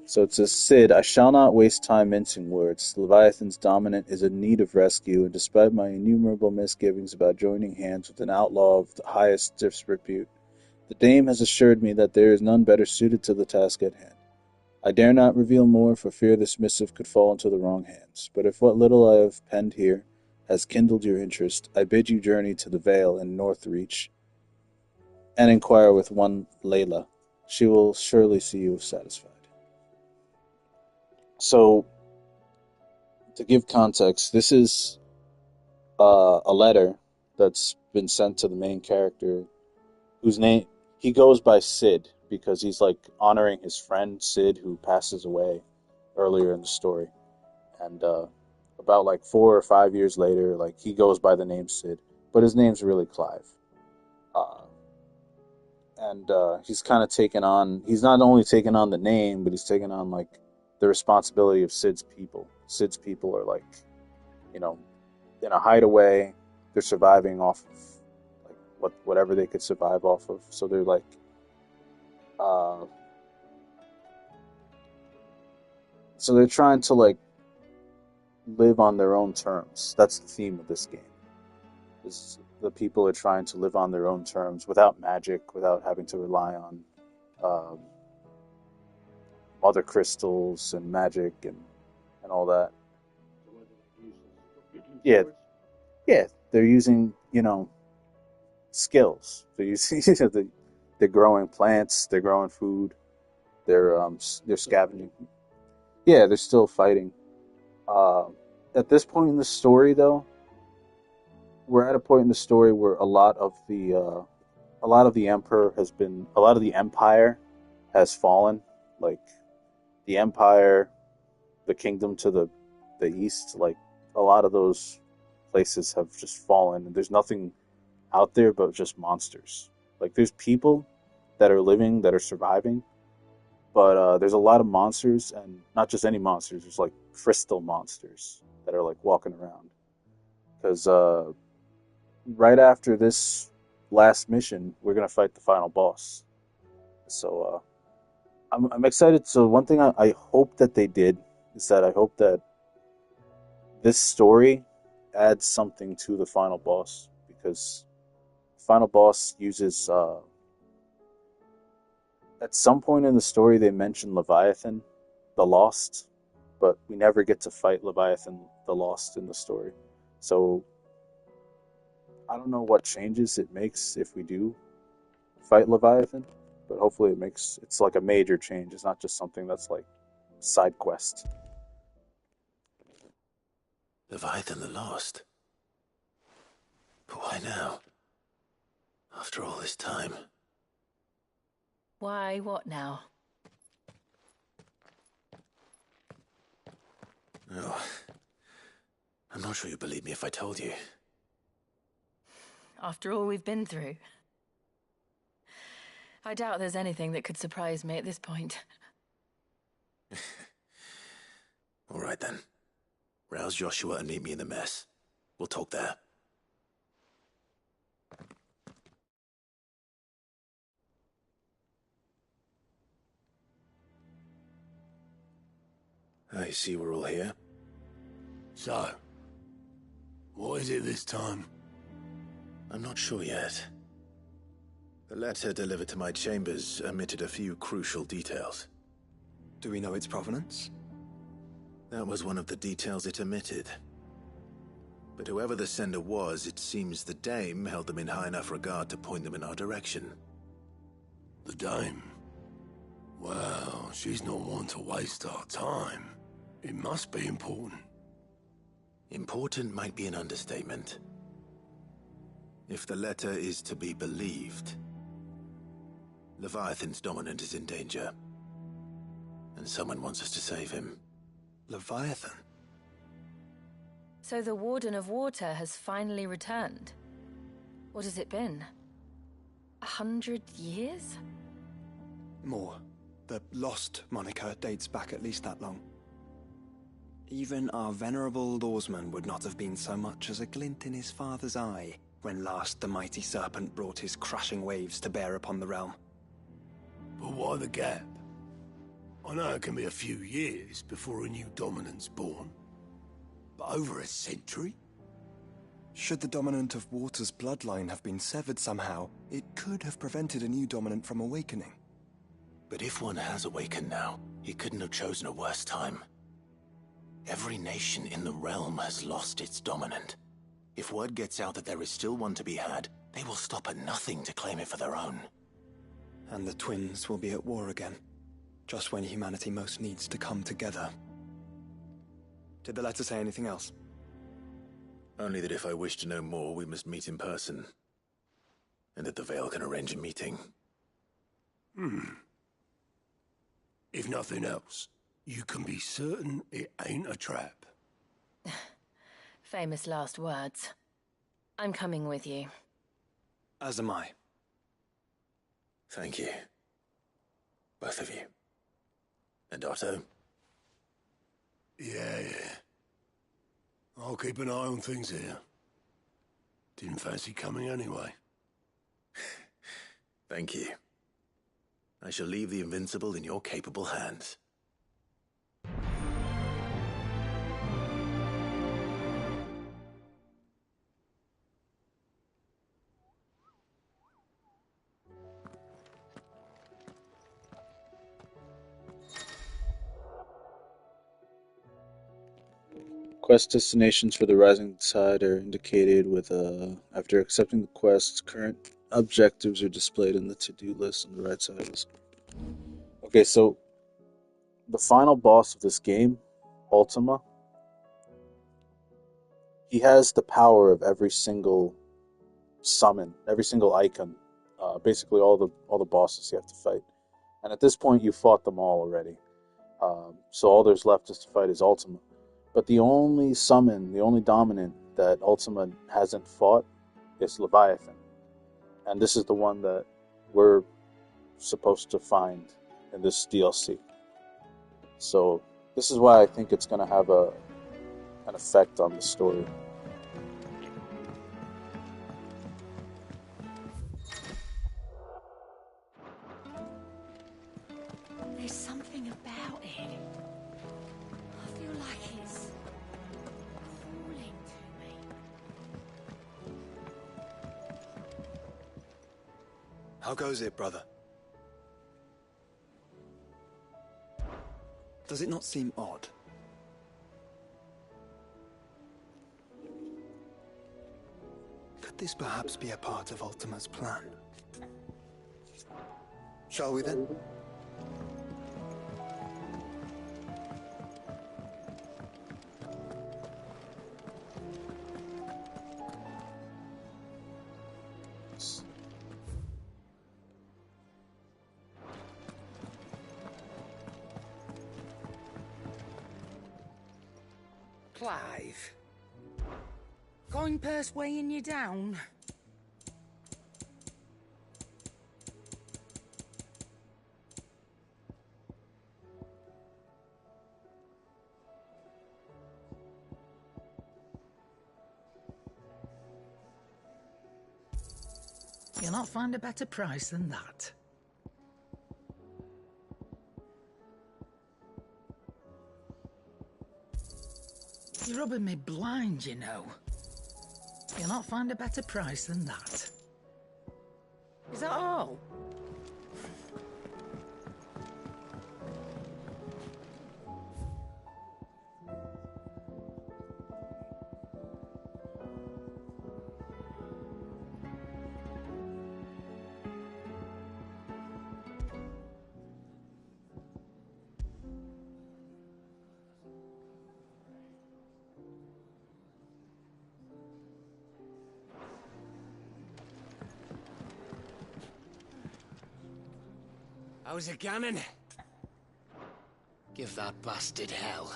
So it says, Sid, I shall not waste time mincing words. Leviathan's dominant is in need of rescue, and despite my innumerable misgivings about joining hands with an outlaw of the highest disrepute, the dame has assured me that there is none better suited to the task at hand. I dare not reveal more for fear this missive could fall into the wrong hands, but if what little I have penned here has kindled your interest, I bid you journey to the Vale in Northreach and inquire with one Layla. She will surely see you satisfied. So, to give context, this is a letter that's been sent to the main character, whose name he goes by Sid because he's like honoring his friend Sid who passes away earlier in the story, and about like 4 or 5 years later, like he goes by the name Sid, but his name's really Clive. Uh, and he's kind of taken on. He's not only taken on the name, but he's taken on like the responsibility of Sid's people. Sid's people are like, you know, in a hideaway. They're surviving off of like whatever they could survive off of. So they're like, uh, so they're trying to like live on their own terms. That's the theme of this game. Is the people are trying to live on their own terms without magic, without having to rely on um, other crystals and magic and all that. Yeah, yeah, they're using skills. They're using they're growing plants, they're growing food, they're scavenging. Yeah, they're still fighting. Uh, at this point in the story, though, we're at a point in the story where a lot of the empire has fallen. Like the empire, the kingdom to the east, like a lot of those places have just fallen, and there's nothing out there but just monsters. Like there's people that are living, that are surviving, but there's a lot of monsters, and not just any monsters. There's like crystal monsters that are like walking around. Because right after this last mission, we're gonna fight the final boss. So I'm excited. So one thing I hope that they did is that I hope that this story adds something to the final boss, because the final boss uses at some point in the story they mention Leviathan the Lost, but we never get to fight Leviathan the Lost in the story. So I don't know what changes it makes if we do fight Leviathan, but hopefully it's like a major change. It's not just something that's like side quest. Leviathan the Lost? But why now? After all this time? Why, what now? Oh, I'm not sure you'd believe me if I told you. After all we've been through. I doubt there's anything that could surprise me at this point. All right then. Rouse Joshua and meet me in the mess. We'll talk there. I see we're all here. So, what is it this time? I'm not sure yet. The letter delivered to my chambers omitted a few crucial details. Do we know its provenance? That was one of the details it omitted. But whoever the sender was, it seems the dame held them in high enough regard to point them in our direction. The dame? Well, she's not one to waste our time. It must be important. Important might be an understatement. If the letter is to be believed, Leviathan's dominant is in danger, and someone wants us to save him. Leviathan? So the Warden of Water has finally returned. What has it been? 100 years? More. The Lost moniker dates back at least that long. Even our venerable lawsman would not have been so much as a glint in his father's eye when last the mighty serpent brought his crushing waves to bear upon the realm. But why the gap? I know it can be a few years before a new dominant's born, but over a century? Should the dominant of Water's bloodline have been severed somehow, it could have prevented a new dominant from awakening. But if one has awakened now, he couldn't have chosen a worse time. Every nation in the realm has lost its dominant. If word gets out that there is still one to be had, they will stop at nothing to claim it for their own. And the twins will be at war again, just when humanity most needs to come together. Did the letter say anything else? Only that if I wish to know more, we must meet in person. And that the Veil can arrange a meeting. If nothing else, you can be certain it ain't a trap. Famous last words. I'm coming with you. As am I. Thank you. Both of you. And Otto? Yeah. I'll keep an eye on things here. Didn't fancy coming anyway. Thank you. I shall leave the Invincible in your capable hands. Quest destinations for the Rising Tide are indicated with after accepting the quest, current objectives are displayed in the to-do list on the right side of the screen. Okay, so the final boss of this game, Ultima, he has the power of every single summon, every single icon, basically all the bosses you have to fight. And at this point, you fought them all already. So all there's left is to fight is Ultima. But the only summon, the only dominant that Ultima hasn't fought is Leviathan. And this is the one that we're supposed to find in this DLC. So this is why I think it's going to have an effect on the story. There's something about it. I feel like it's calling to me. How goes it, brother? Does it not seem odd? Could this perhaps be a part of Ultima's plan? Shall we then? Clive. Coin purse weighing you down? You'll not find a better price than that. You're rubbing me blind, you know. You'll not find a better price than that. Is that all? How's it going? Give that bastard hell.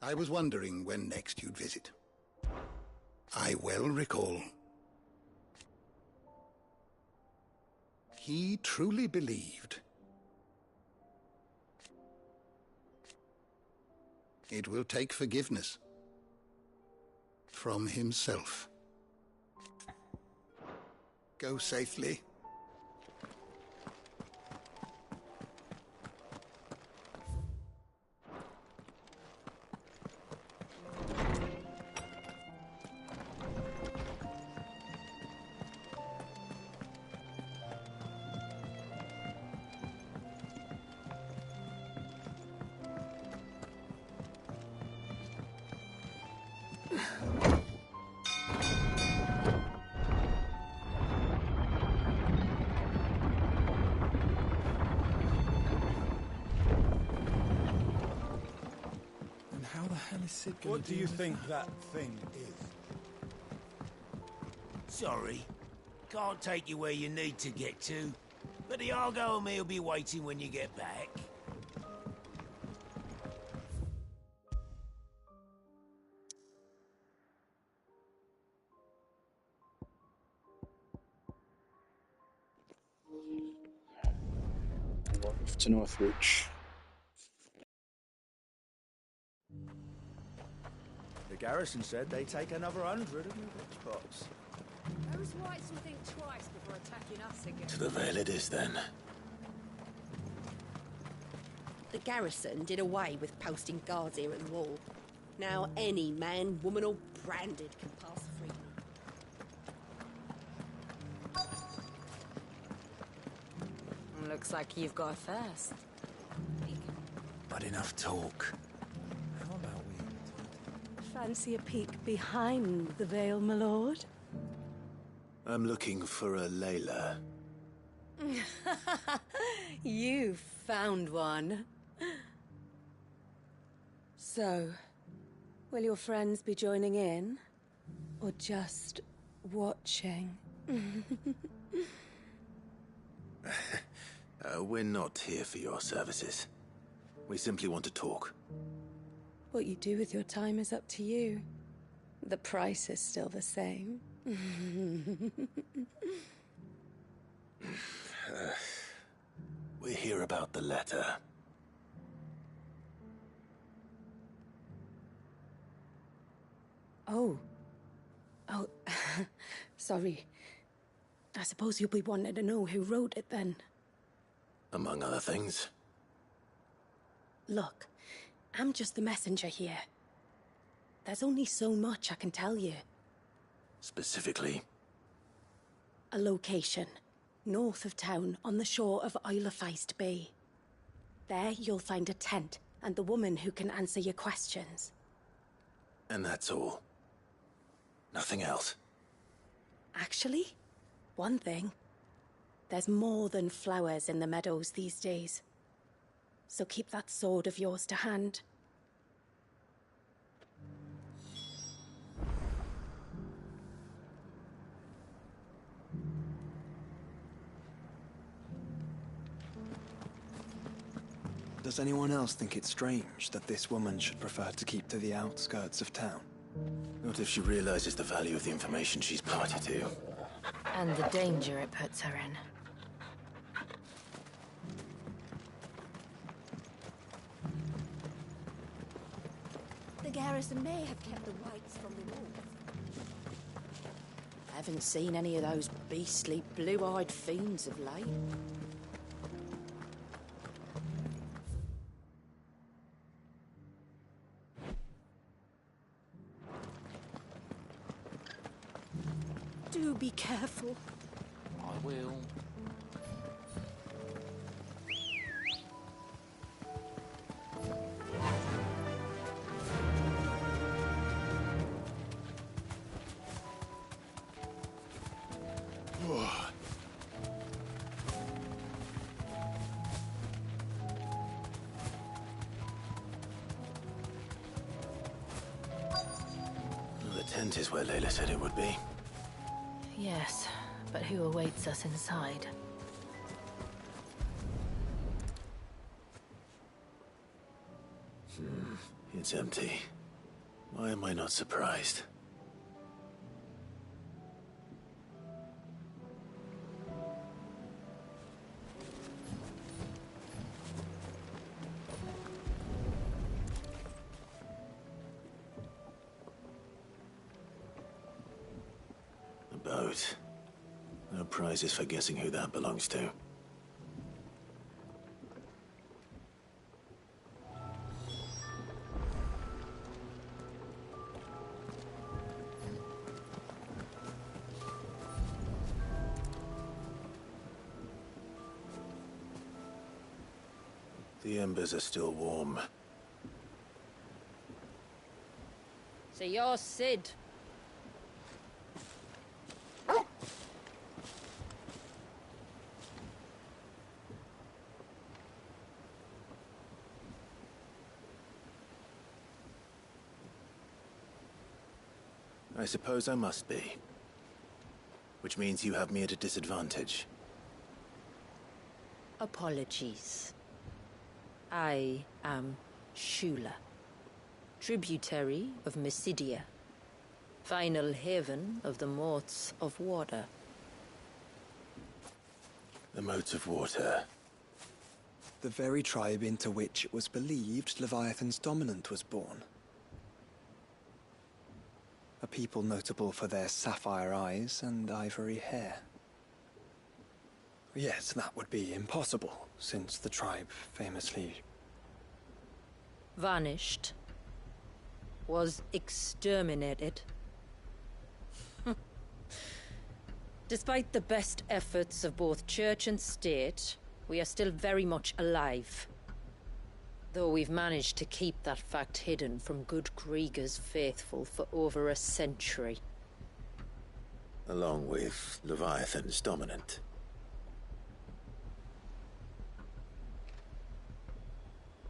I was wondering when next you'd visit. I well recall. He truly believed. It will take forgiveness. From himself. Go safely. And how the hell is Sid gonna What do you deal with think that? that thing is? Sorry. Can't take you where you need to get to. But the Argo and me will be waiting when you get back. Off to Northreach. The garrison said they take another 100 of your witch pots. Those whites will think twice before attacking us again. To the Vale it is, then. The garrison did away with posting guards here at the wall. Now any man, woman or branded can pass freely. Looks like you've got a thirst. Not enough talk. How about we... Fancy a peek behind the veil, my lord? I'm looking for a Layla. You found one. So, will your friends be joining in? Or just watching? We're not here for your services. We simply want to talk. What you do with your time is up to you. The price is still the same. We're here about the letter. Oh. Sorry. I suppose you'll be wanting to know who wrote it then. Among other things. Look, I'm just the messenger here. There's only so much I can tell you. Specifically? A location, north of town, on the shore of Isle of Feist Bay. There you'll find a tent and the woman who can answer your questions. And that's all. Nothing else. Actually, one thing. There's more than flowers in the meadows these days. So keep that sword of yours to hand. Does anyone else think it's strange that this woman should prefer to keep to the outskirts of town? Not if she realizes the value of the information she's party to. And the danger it puts her in. The garrison may have kept the whites from the north. I haven't seen any of those beastly blue-eyed fiends of late. Do be careful. I will. The tent is where Layla said it would be. Yes, but who awaits us inside? It's empty. Why am I not surprised? boat. No prizes for guessing who that belongs to. The embers are still warm. So you're Sid. I suppose I must be. Which means you have me at a disadvantage. Apologies. I am Shula, tributary of Mysidia, final haven of the Moats of Water. The Moats of Water. The very tribe into which it was believed Leviathan's dominant was born. A people notable for their sapphire eyes and ivory hair. Yet that would be impossible, since the tribe famously Vanished. Was exterminated. Despite the best efforts of both church and state, we are still very much alive. Though we've managed to keep that fact hidden from good Krieger's faithful for over a century. Along with Leviathan's dominant.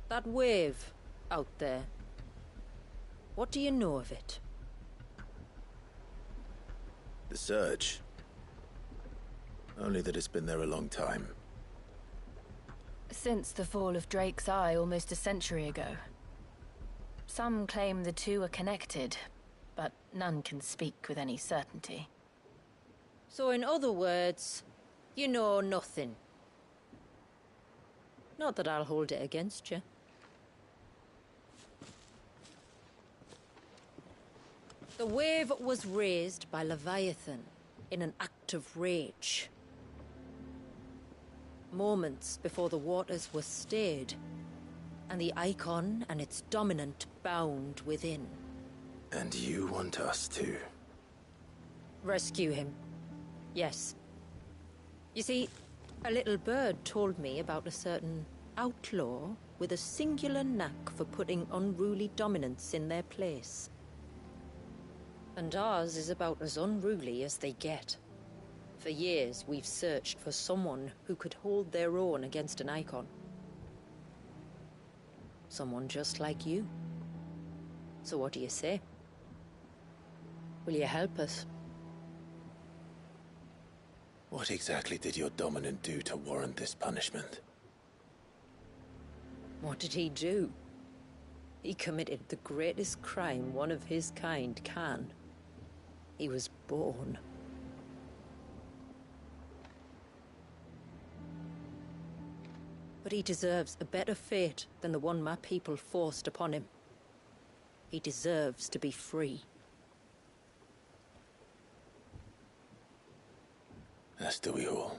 That wave out there. What do you know of it? The Surge. Only that it's been there a long time. Since the fall of Drake's Eye almost a century ago. Some claim the two are connected, but none can speak with any certainty. So in other words, you know nothing. Not that I'll hold it against you. The wave was raised by Leviathan in an act of rage. Moments before the waters were stayed, and the icon and its dominant bound within. And you want us to? Rescue him. Yes. You see, a little bird told me about a certain outlaw with a singular knack for putting unruly dominants in their place. And ours is about as unruly as they get. For years, we've searched for someone who could hold their own against an icon. Someone just like you. So what do you say? Will you help us? What exactly did your dominant do to warrant this punishment? What did he do? He committed the greatest crime one of his kind can. He was born. But he deserves a better fate than the one my people forced upon him. He deserves to be free. As do we all.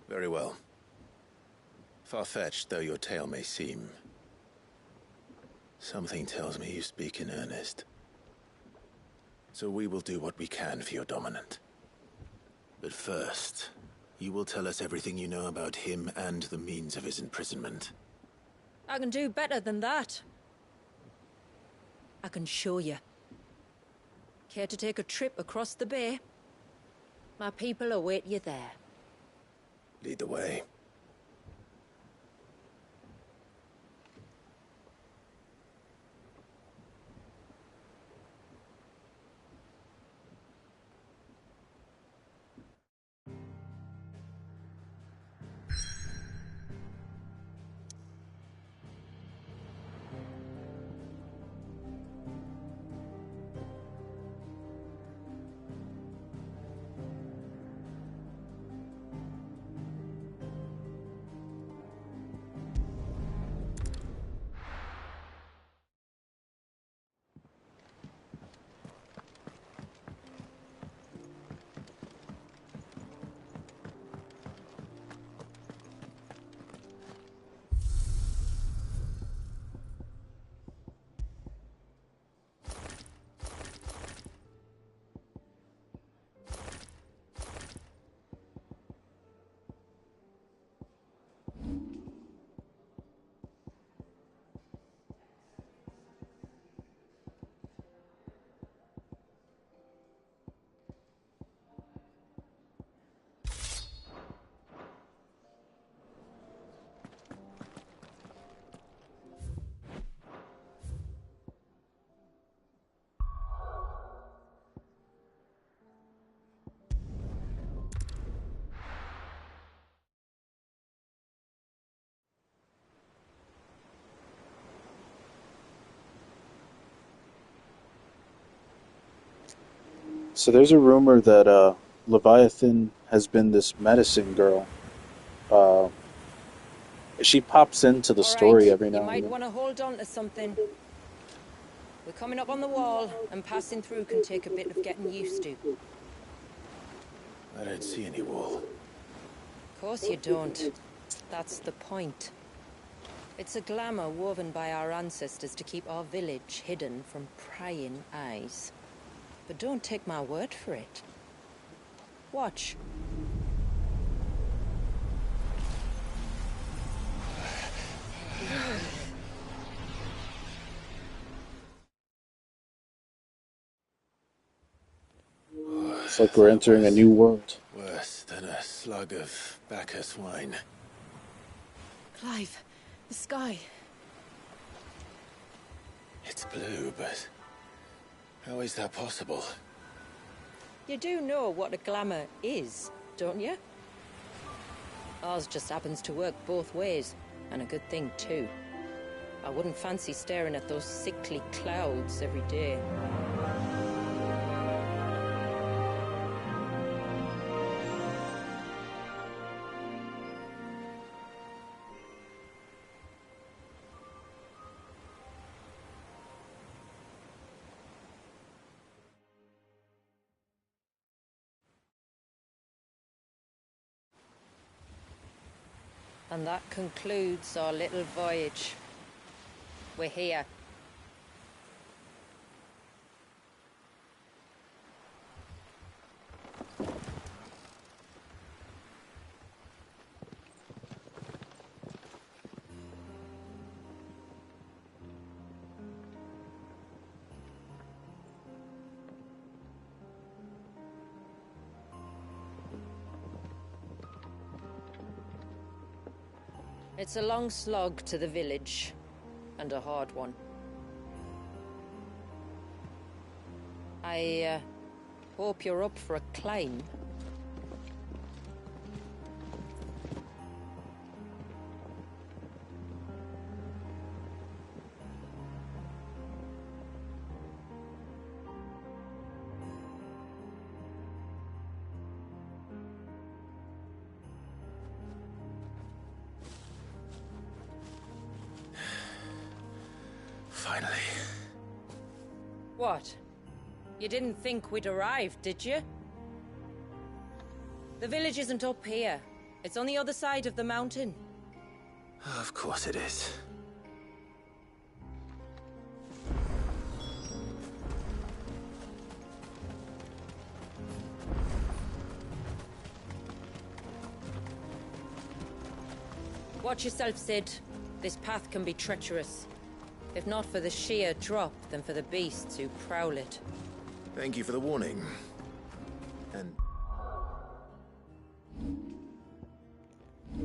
Very well. Far-fetched though your tale may seem, something tells me you speak in earnest. So we will do what we can for your dominant. But first, you will tell us everything you know about him and the means of his imprisonment. I can do better than that. I can show you. Care to take a trip across the bay? My people await you there. Lead the way. So there's a rumor that Leviathan has been this medicine girl. Uh, she pops into the All story right, every you now and might then. want to hold on to something. We're coming up on the wall, and passing through can take a bit of getting used to. I don't see any wall. Of course you don't. That's the point. It's a glamour woven by our ancestors to keep our village hidden from prying eyes. But don't take my word for it. Watch. It's like we're entering a new world. Worse than a slug of Bacchus wine. Clive, the sky. It's blue, but how is that possible? You do know what a glamour is, don't you? Ours just happens to work both ways, and a good thing too. I wouldn't fancy staring at those sickly clouds every day. And that concludes our little voyage. We're here. It's a long slog to the village, and a hard one. I hope you're up for a climb. Finally. What? You didn't think we'd arrived, did you? The village isn't up here. It's on the other side of the mountain. Of course it is. Watch yourself, Sid. This path can be treacherous. If not for the sheer drop, then for the beasts who prowl it. Thank you for the warning. And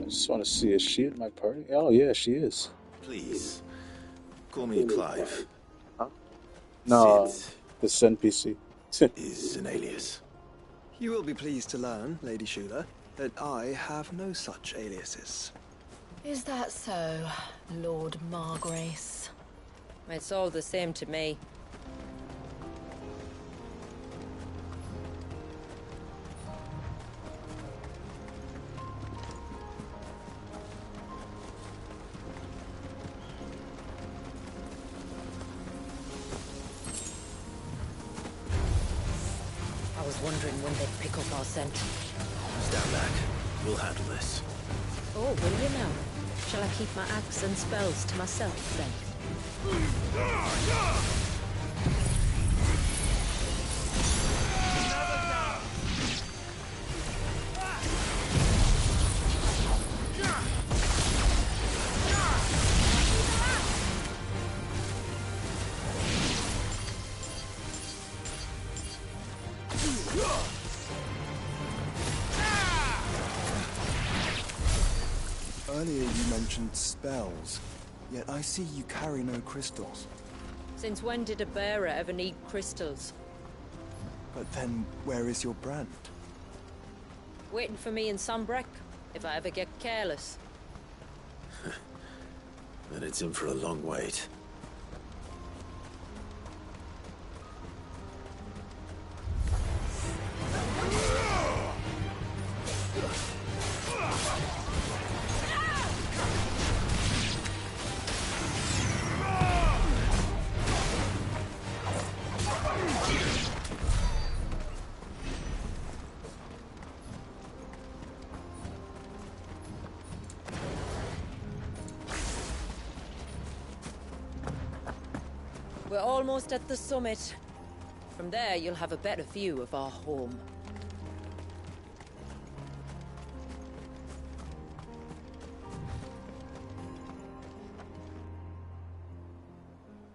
I just want to see, is she at my party? Oh yeah, she is. please, call me Clive. No, Sid this NPC. is an alias. You will be pleased to learn, Lady Shula, that I have no such aliases. Is that so, Lord Margrace? It's all the same to me. I was wondering when they'd pick up our scent. Stand back. We'll handle this. Oh, will you now? Shall I keep my axe and spells to myself, then? Earlier you mentioned spells, yet I see you carry no crystals. Since when did a bearer ever need crystals? But then, where is your brand? Waiting for me in Sunbreck, if I ever get careless. Then it's in for a long wait. We're almost at the summit. From there, you'll have a better view of our home.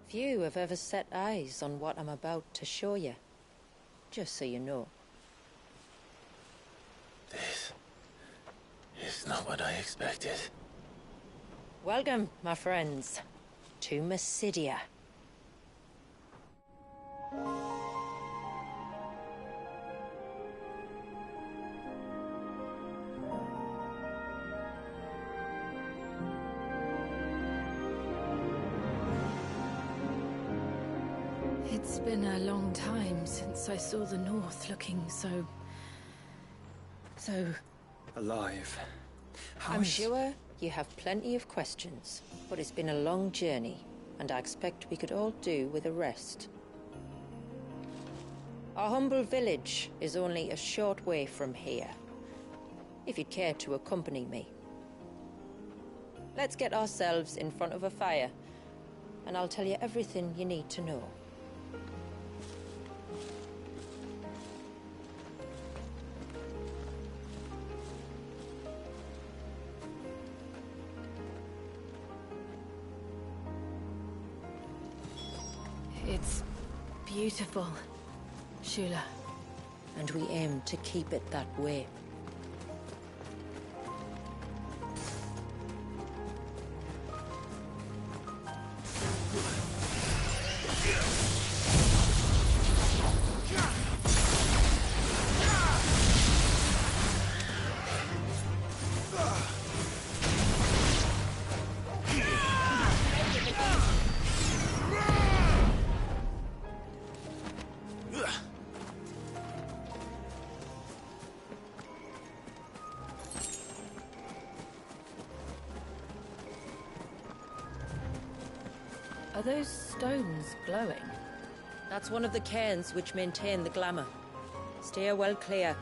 Few have ever set eyes on what I'm about to show you. Just so you know. This is not what I expected. Welcome, my friends, to Mysidia. It's been a long time since I saw the North looking so Alive. I'm sure you have plenty of questions, but it's been a long journey, and I expect we could all do with a rest. Our humble village is only a short way from here, if you'd care to accompany me. Let's get ourselves in front of a fire, and I'll tell you everything you need to know. It's beautiful, Shula. And we aim to keep it that way. Are those stones glowing? That's one of the cairns which maintain the glamour. Steer well clear.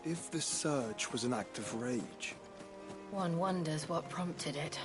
If the surge was an act of rage... One wonders what prompted it.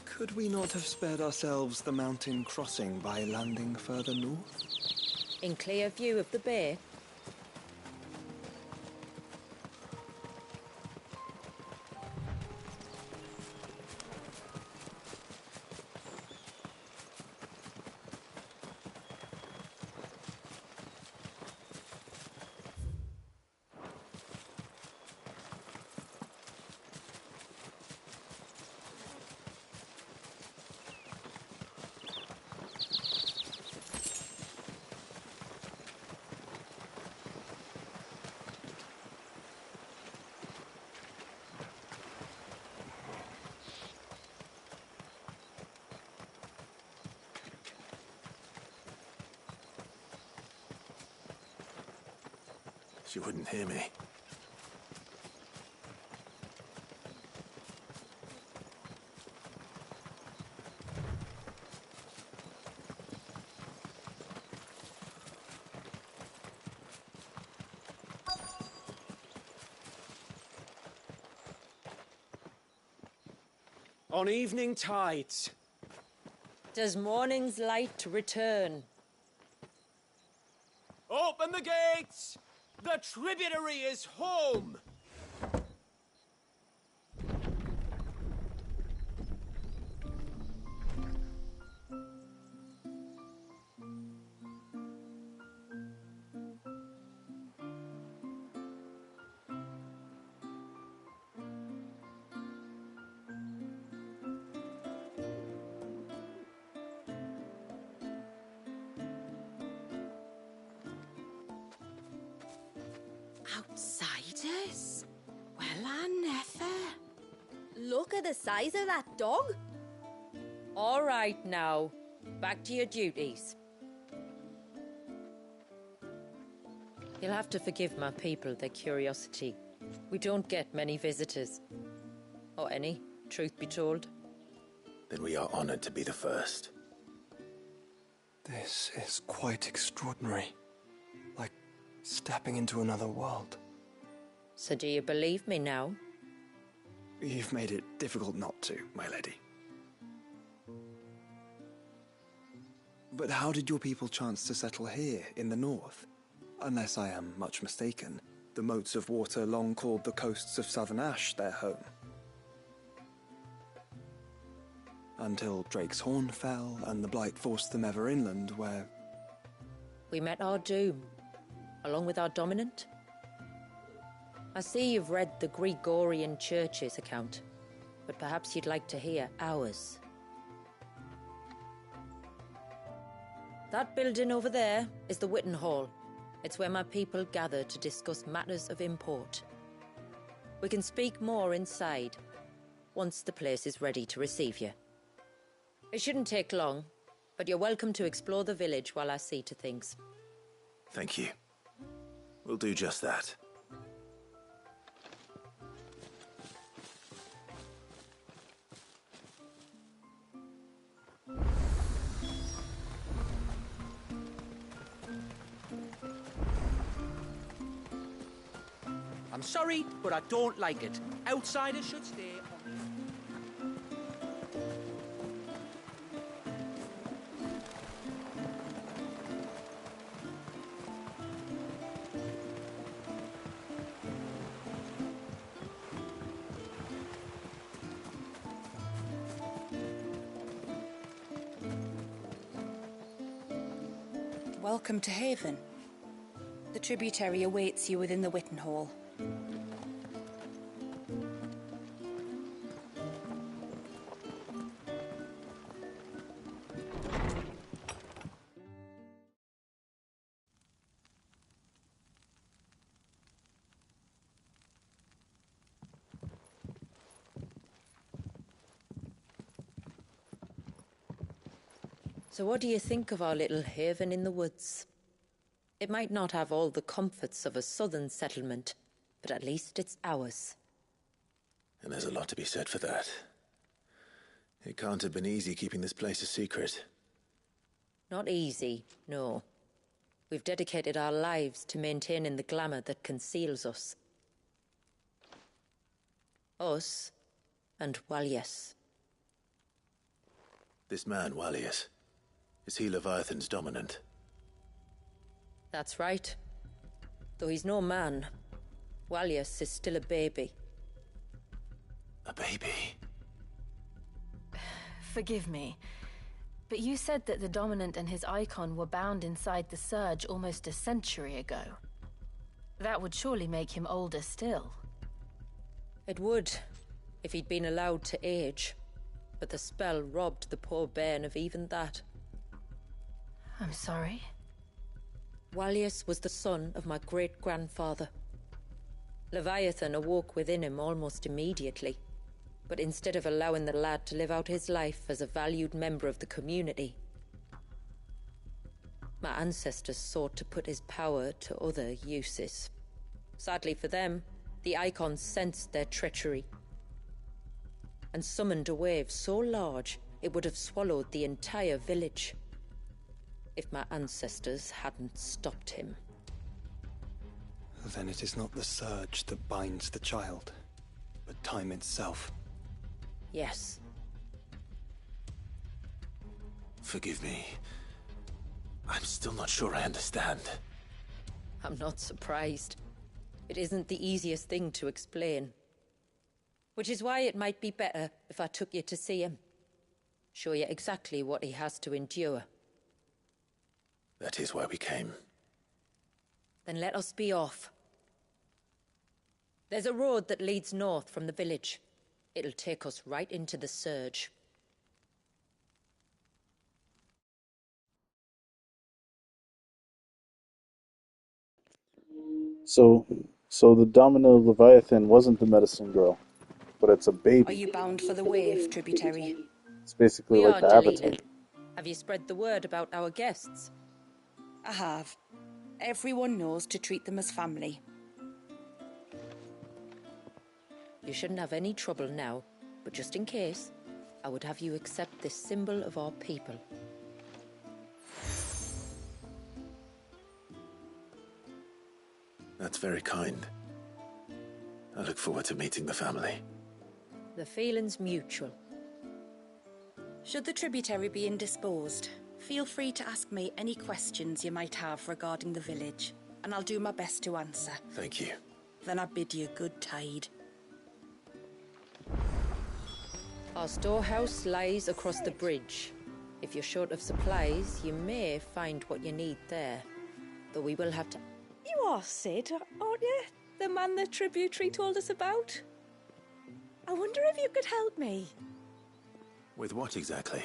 Could we not have spared ourselves the mountain crossing by landing further north? In clear view of the bay, She wouldn't hear me. On evening tides. Does morning's light return? Open the gates! The tributary is home! Outsiders? Well, I never. Look at the size of that dog. All right now, back to your duties. You'll have to forgive my people their curiosity. We don't get many visitors. Or any, truth be told. Then we are honored to be the first. This is quite extraordinary. Like stepping into another world. So do you believe me now? You've made it difficult not to, my lady. But how did your people chance to settle here in the north? Unless I am much mistaken, the moats of water long called the coasts of southern Ash their home. Until Drake's Horn fell and the Blight forced them ever inland, where... We met our doom, along with our dominant. I see you've read the Gregorian Church's account, but perhaps you'd like to hear ours. That building over there is the Witten Hall. It's where my people gather to discuss matters of import. We can speak more inside, once the place is ready to receive you. It shouldn't take long, but you're welcome to explore the village while I see to things. Thank you. We'll do just that. I'm sorry, but I don't like it. Outsiders should stay on Welcome to Haven. The tributary awaits you within the Witten Hall. So what do you think of our little haven in the woods? It might not have all the comforts of a southern settlement, but at least it's ours. And there's a lot to be said for that. It can't have been easy keeping this place a secret. Not easy, no. We've dedicated our lives to maintaining the glamour that conceals us. Us and Walyas. This man, Walyas, is he Leviathan's dominant? That's right. Though he's no man, Walyas is still a baby. A baby? Forgive me, but you said that the Dominant and his icon were bound inside the Surge almost a century ago. That would surely make him older still. It would, if he'd been allowed to age. But the spell robbed the poor bairn of even that. I'm sorry. Walyas was the son of my great-grandfather. Leviathan awoke within him almost immediately. But instead of allowing the lad to live out his life as a valued member of the community, my ancestors sought to put his power to other uses. Sadly for them, the Icons sensed their treachery and summoned a wave so large it would have swallowed the entire village if my ancestors hadn't stopped him. Then it is not the surge that binds the child, but time itself. Yes. Forgive me. I'm still not sure I understand. I'm not surprised. It isn't the easiest thing to explain. Which is why it might be better if I took you to see him. Show you exactly what he has to endure. That is why we came. Then let us be off. There's a road that leads north from the village. It'll take us right into the surge. So the Domino Leviathan wasn't the medicine girl, but it's a baby. Are you bound for the wave, tributary? It's basically We like are, the Jelena. Avatar. Have you spread the word about our guests? I have. Everyone knows to treat them as family. You shouldn't have any trouble now, but just in case, I would have you accept this symbol of our people. That's very kind. I look forward to meeting the family. The feeling's mutual. Should the tributary be indisposed, feel free to ask me any questions you might have regarding the village, and I'll do my best to answer. Thank you. Then I bid you good tide. Our storehouse lies across the bridge. If you're short of supplies, you may find what you need there. Though we will have to... You are Sid, aren't you? The man the tributary told us about? I wonder if you could help me. With what exactly?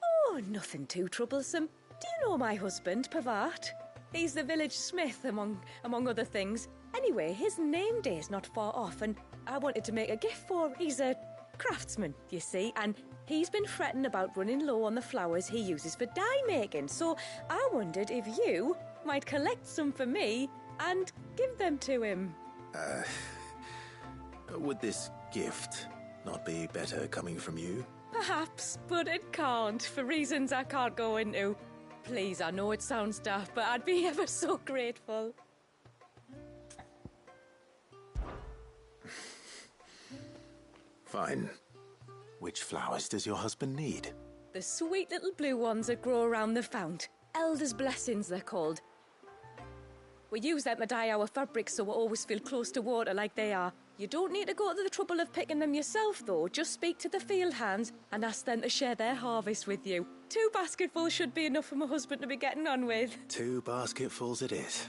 Oh, nothing too troublesome. Do you know my husband, Pavat? He's the village smith, among other things. Anyway, his name day's not far off, and I wanted to make a gift for him. He's a craftsman, you see, and he's been fretting about running low on the flowers he uses for dye making, so I wondered if you might collect some for me and give them to him. Would this gift not be better coming from you? Perhaps, but it can't, for reasons I can't go into. Please, I know it sounds daft, but I'd be ever so grateful. Fine. Which flowers does your husband need? The sweet little blue ones that grow around the fount. Elder's blessings, they're called. We use them to dye our fabrics so we always feel close to water like they are. You don't need to go to the trouble of picking them yourself, though. Just speak to the field hands and ask them to share their harvest with you. 2 basketfuls should be enough for my husband to be getting on with. 2 basketfuls it is.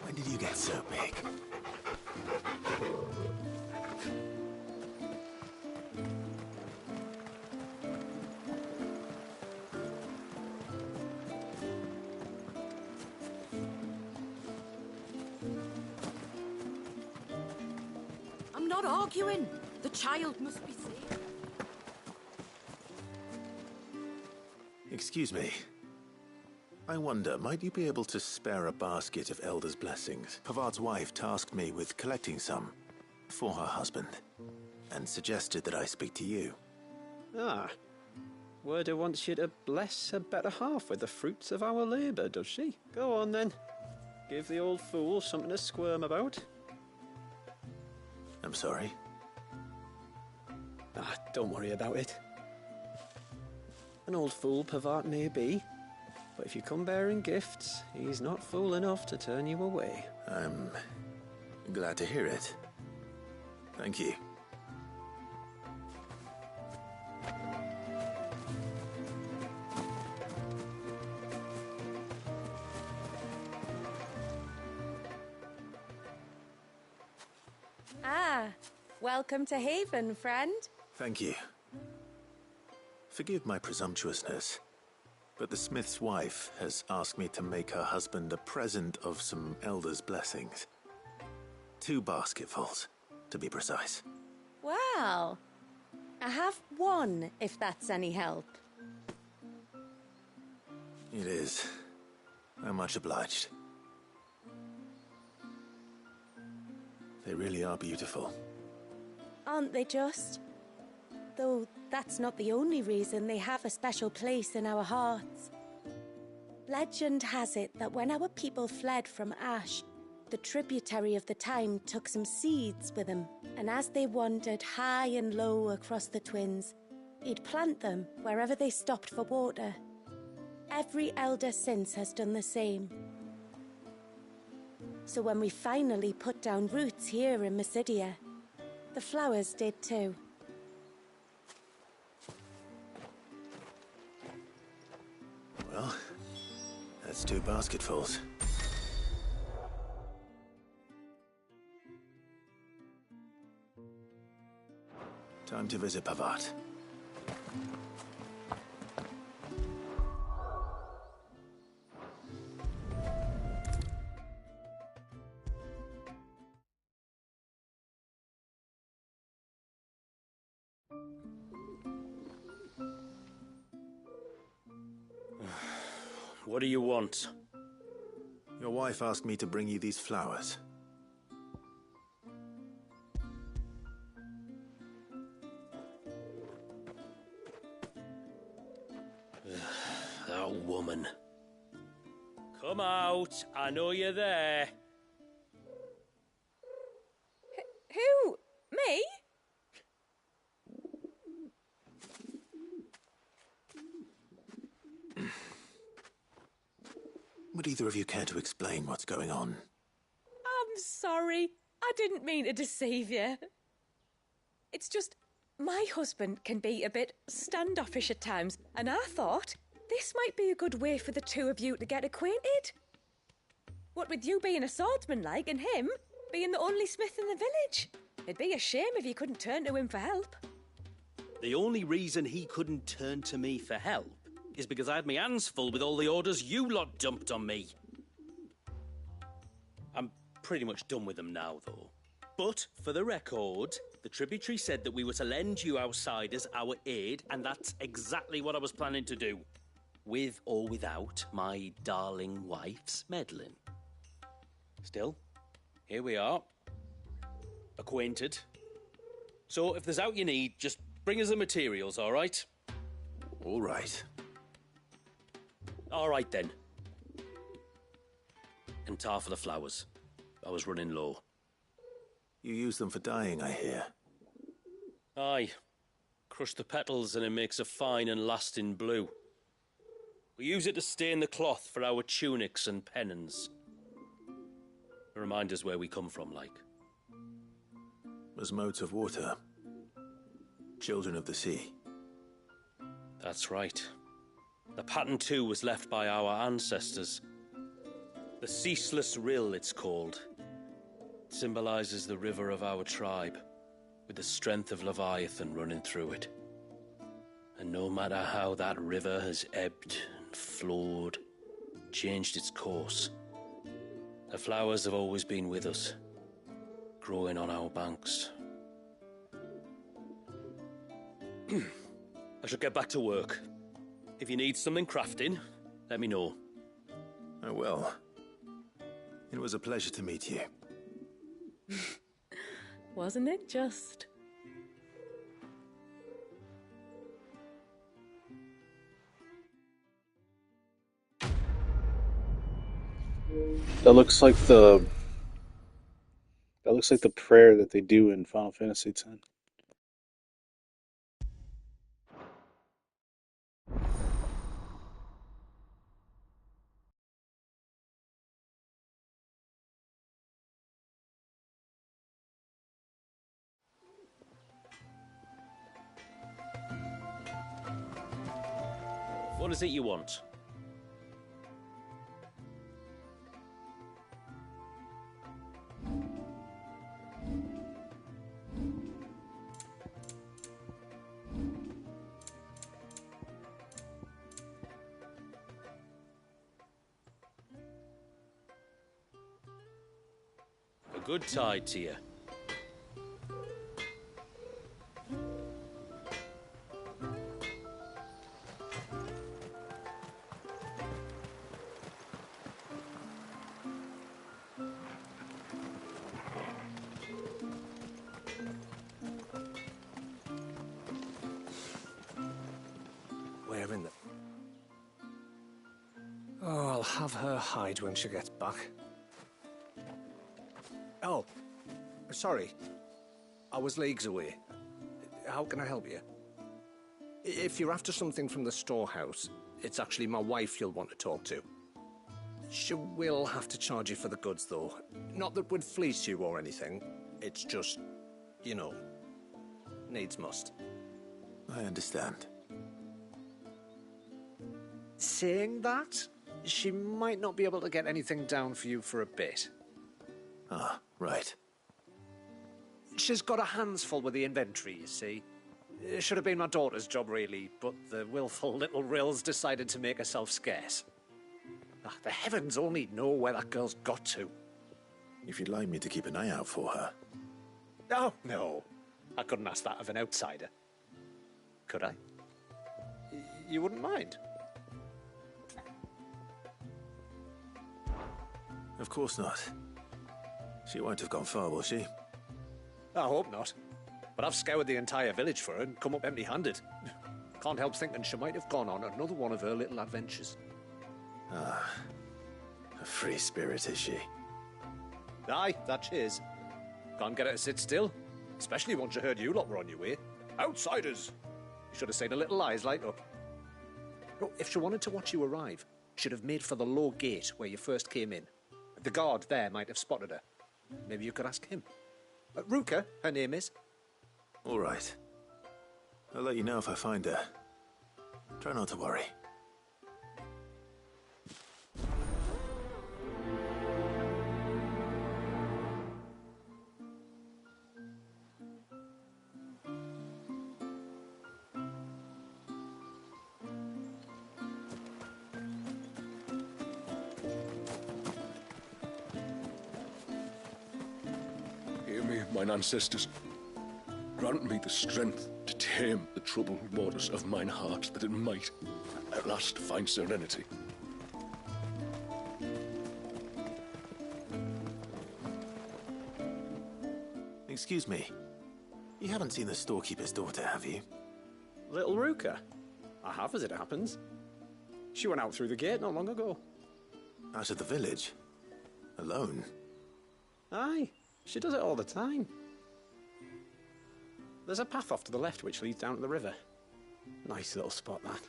When did you get so big? I'm not arguing. The child must be saved. Excuse me. I wonder, might you be able to spare a basket of Elder's blessings? Pavard's wife tasked me with collecting some for her husband, and suggested that I speak to you. Ah. Werda wants you to bless her better half with the fruits of our labour, does she? Go on then. Give the old fool something to squirm about. I'm sorry. Ah, don't worry about it. An old fool Pavard may be, but if you come bearing gifts, he's not fool enough to turn you away. I'm glad to hear it. Thank you. Ah, welcome to Haven, friend. Thank you. Forgive my presumptuousness, but the smith's wife has asked me to make her husband a present of some Elder's blessings. 2 basketfuls. to be precise. Well, I have one, if that's any help. It is. I'm much obliged. They really are beautiful. Aren't they just? Though that's not the only reason they have a special place in our hearts. Legend has it that when our people fled from Ash, the tributary of the Time took some seeds with him, and as they wandered high and low across the Twins, he'd plant them wherever they stopped for water. Every elder since has done the same. So when we finally put down roots here in Mysidia, the flowers did too. Well, that's 2 basketfuls. Time to visit Pavat. What do you want? Your wife asked me to bring you these flowers. That woman. Come out. I know you're there. Who? Me? Would either of you care to explain what's going on? I'm sorry. I didn't mean to deceive you. It's just, my husband can be a bit standoffish at times, and I thought this might be a good way for the two of you to get acquainted. What with you being a swordsman like, and him being the only smith in the village. It'd be a shame if you couldn't turn to him for help. The only reason he couldn't turn to me for help is because I had my hands full with all the orders you lot dumped on me. I'm pretty much done with them now, though. But, for the record, the tributary said that we were to lend you outsiders our aid, and that's exactly what I was planning to do. With or without my darling wife's meddling. Still, here we are. Acquainted. So, if there's out you need, just bring us the materials, all right? All right. All right, then. And tar for the flowers. I was running low. You use them for dyeing, I hear. Aye. Crush the petals and it makes a fine and lasting blue. We use it to stain the cloth for our tunics and pennons. Remind us where we come from, like. As modes of water. Children of the sea. That's right. The pattern too was left by our ancestors. The Ceaseless Rill, it's called. It symbolizes the river of our tribe, with the strength of Leviathan running through it. And no matter how that river has ebbed and flowed, changed its course, the flowers have always been with us, growing on our banks. I should get back to work. If you need something crafting, let me know. I will. It was a pleasure to meet you. Wasn't it just? That looks like the prayer that they do in Final Fantasy X. What is it you want? A good tide to you. wearing them. Oh, I'll have her hide when she gets back. Oh, sorry. I was leagues away. How can I help you? If you're after something from the storehouse, it's actually my wife you'll want to talk to. She will have to charge you for the goods, though. Not that would fleece you or anything. It's just, you know, needs must. I understand. Saying that, she might not be able to get anything down for you for a bit. Ah, right. She's got her hands full with the inventory, you see. It should have been my daughter's job, really, but the willful little Rills decided to make herself scarce. Ah, the heavens only know where that girl's got to. If you'd like me to keep an eye out for her. Oh, no. I couldn't ask that of an outsider. Could I? You wouldn't mind? Of course not. She won't have gone far, will she? I hope not. But I've scoured the entire village for her and come up empty-handed. Can't help thinking she might have gone on another one of her little adventures. Ah, a free spirit, is she? Aye, that she is. Can't get her to sit still, especially once you heard you lot were on your way. Outsiders! You should have seen her little eyes light up. Oh, if she wanted to watch you arrive, she'd have made for the low gate where you first came in. The guard there might have spotted her. Maybe you could ask him. Ruka, her name is. All right. I'll let you know if I find her. Try not to worry. Hear me, mine ancestors. Grant me the strength to tame the troubled waters of mine heart, that it might at last find serenity. Excuse me. You haven't seen the storekeeper's daughter, have you? Little Ruka? I have, as it happens. She went out through the gate not long ago. Out of the village? Alone? Aye, she does it all the time. There's a path off to the left which leads down to the river. Nice little spot, that.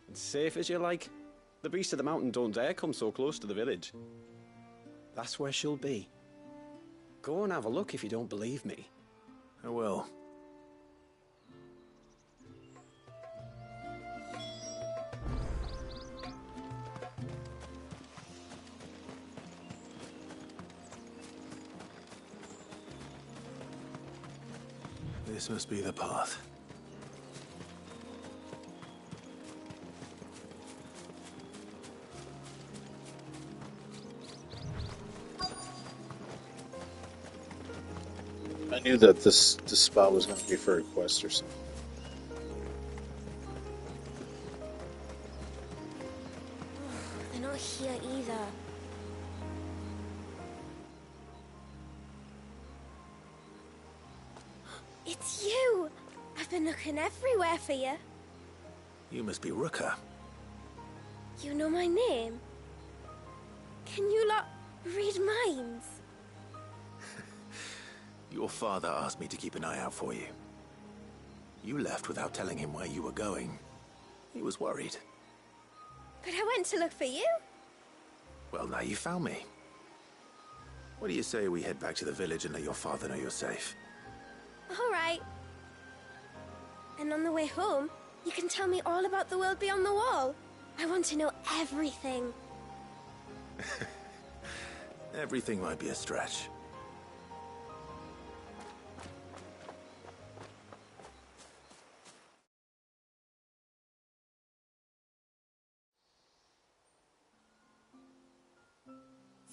And safe as you like. The beasts of the mountain don't dare come so close to the village. That's where she'll be. Go and have a look if you don't believe me. I will. This must be the path. I knew that this spot was going to be for a quest or something. They're not here either. It's you! I've been looking everywhere for you. You must be Ruka. You know my name? Can you lot read minds? Your father asked me to keep an eye out for you. You left without telling him where you were going. He was worried. But I went to look for you. Well, now you found me. What do you say we head back to the village and let your father know you're safe? All right. And on the way home, you can tell me all about the world beyond the wall. I want to know everything. Everything might be a stretch.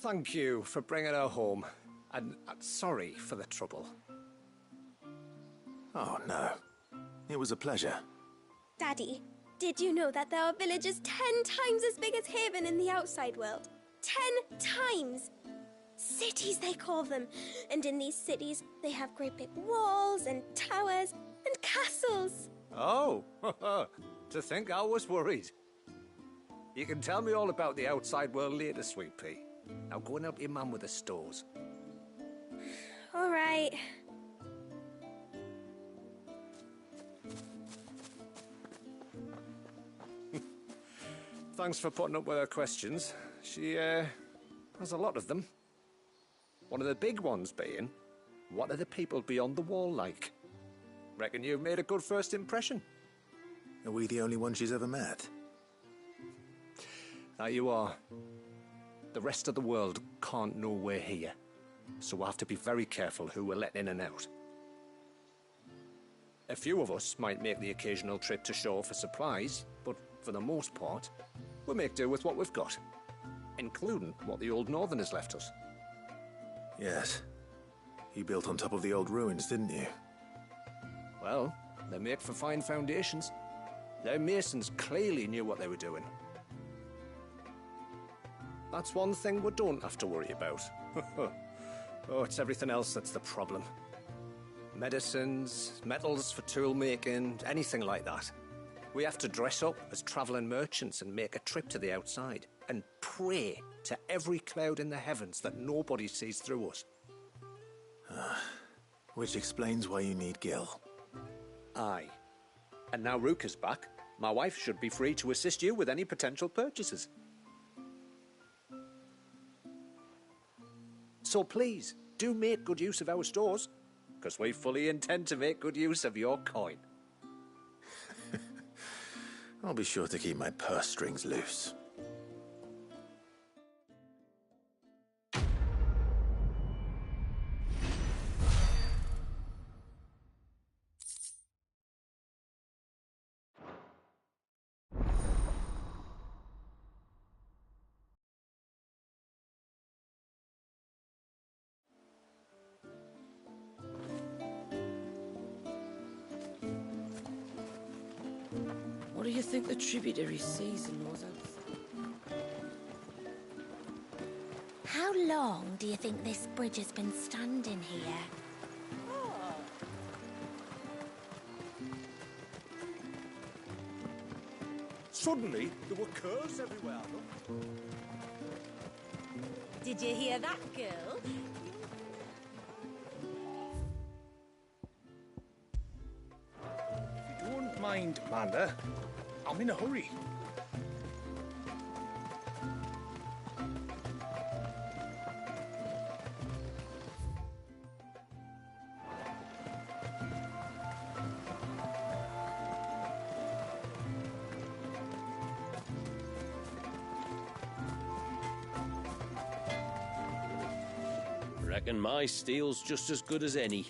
Thank you for bringing her home. And sorry for the trouble. Oh, no. It was a pleasure. Daddy, did you know that there are villages 10 times as big as Haven in the outside world? 10 times! Cities, they call them. And in these cities, they have great big walls and towers and castles. Oh, to think I was worried. You can tell me all about the outside world later, Sweet Pea. Now go and help your mum with the stores. All right. Thanks for putting up with her questions. She, has a lot of them. One of the big ones being, what are the people beyond the wall like? Reckon you've made a good first impression. Are we the only one she's ever met? That you are. The rest of the world can't know we're here, so we'll have to be very careful who we're letting in and out. A few of us might make the occasional trip to shore for supplies, but for the most part, we'll make do with what we've got, including what the old Northerners left us. Yes. You built on top of the old ruins, didn't you? Well, they make for fine foundations. Their masons clearly knew what they were doing. That's one thing we don't have to worry about. Oh, it's everything else that's the problem. Medicines, metals for tool making, anything like that. We have to dress up as travelling merchants and make a trip to the outside and pray to every cloud in the heavens that nobody sees through us. Which explains why you need Gil. Aye. And now Rook is back, my wife should be free to assist you with any potential purchases. So please, do make good use of our stores, because we fully intend to make good use of your coin. I'll be sure to keep my purse strings loose. What do you think the tributary season was outside? How long do you think this bridge has been standing here? Suddenly, there were curves everywhere. Did you hear that, girl? If you don't mind, Amanda, I'm in a hurry. Reckon my steel's just as good as any.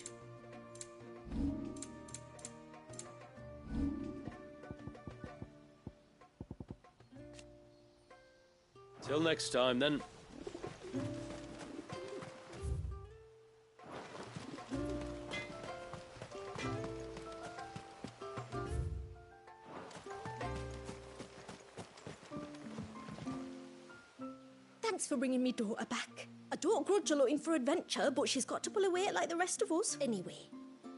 Till next time, then. Thanks for bringing me daughter back. I don't grudge her looking for adventure, but she's got to pull her weight like the rest of us. Anyway,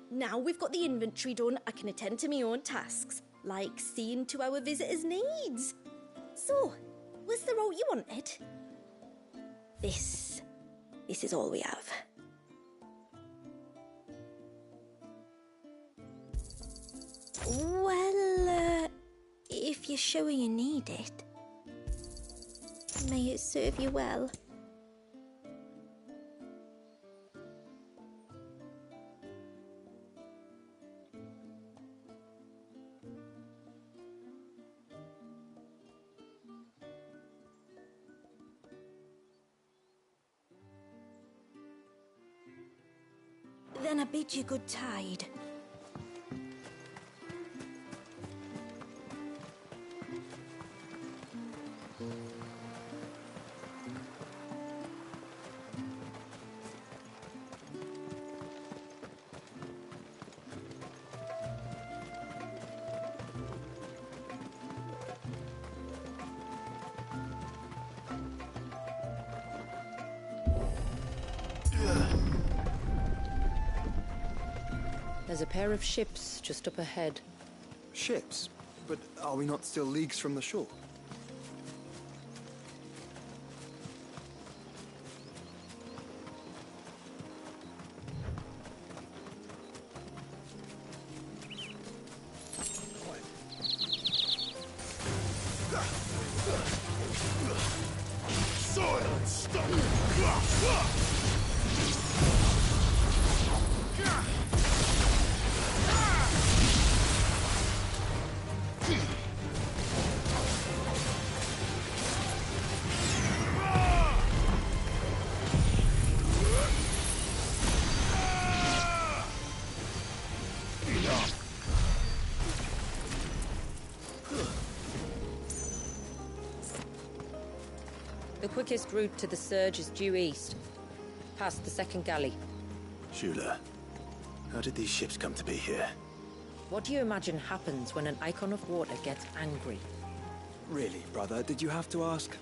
now we've got the inventory done, I can attend to my own tasks, like seeing to our visitors' needs. So, was the route you wanted? This is all we have. Well, if you're sure you need it, may it serve you well. Then I bid you good tide. There's a pair of ships just up ahead. Ships? But are we not still leagues from the shore? Soil and stone! The quickest route to the surge is due east, past the second galley. Shula, how did these ships come to be here? What do you imagine happens when an icon of water gets angry? Really, brother, did you have to ask?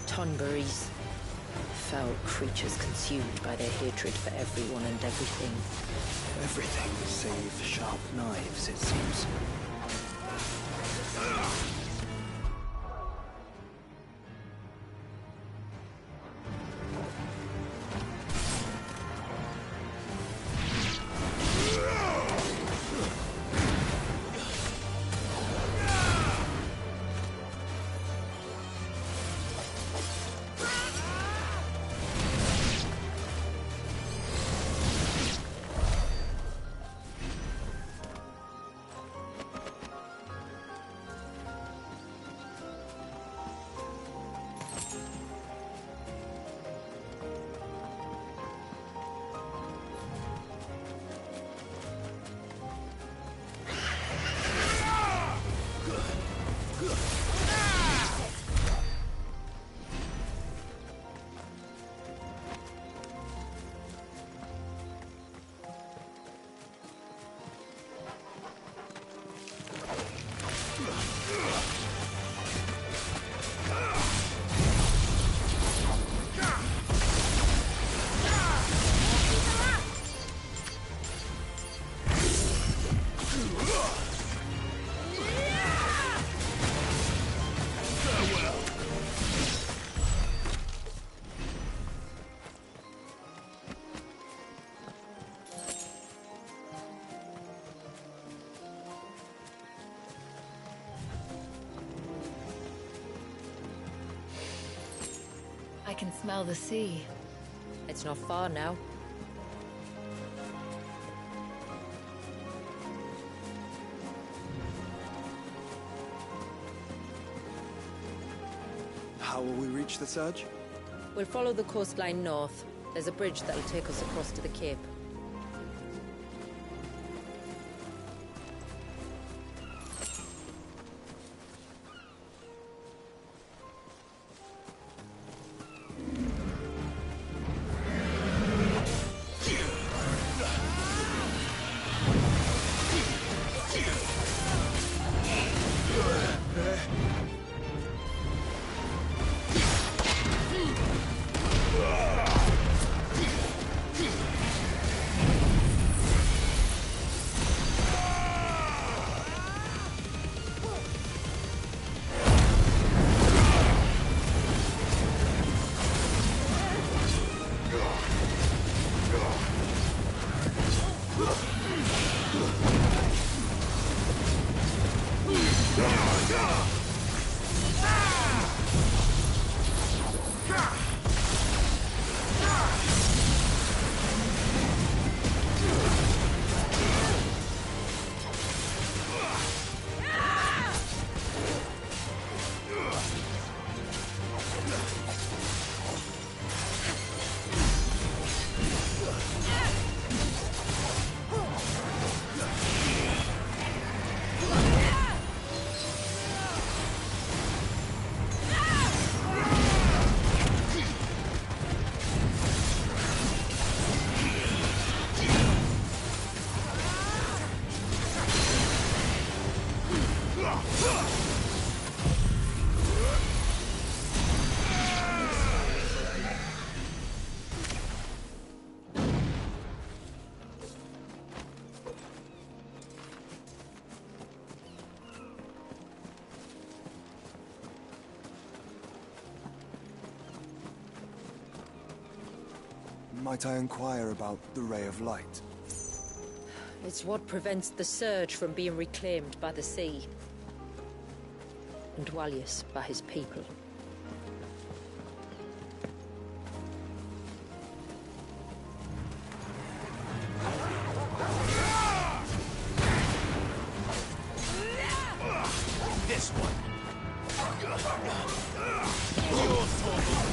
Tonberries. Foul creatures consumed by their hatred for everyone and everything. Everything save sharp knives, it seems. I can smell the sea. It's not far now. How will we reach the surge? We'll follow the coastline north. There's a bridge that'll take us across to the cape. Might I inquire about the Ray of Light? It's what prevents the surge from being reclaimed by the sea. And Dwalius by his people. This one. Yours, Torvald.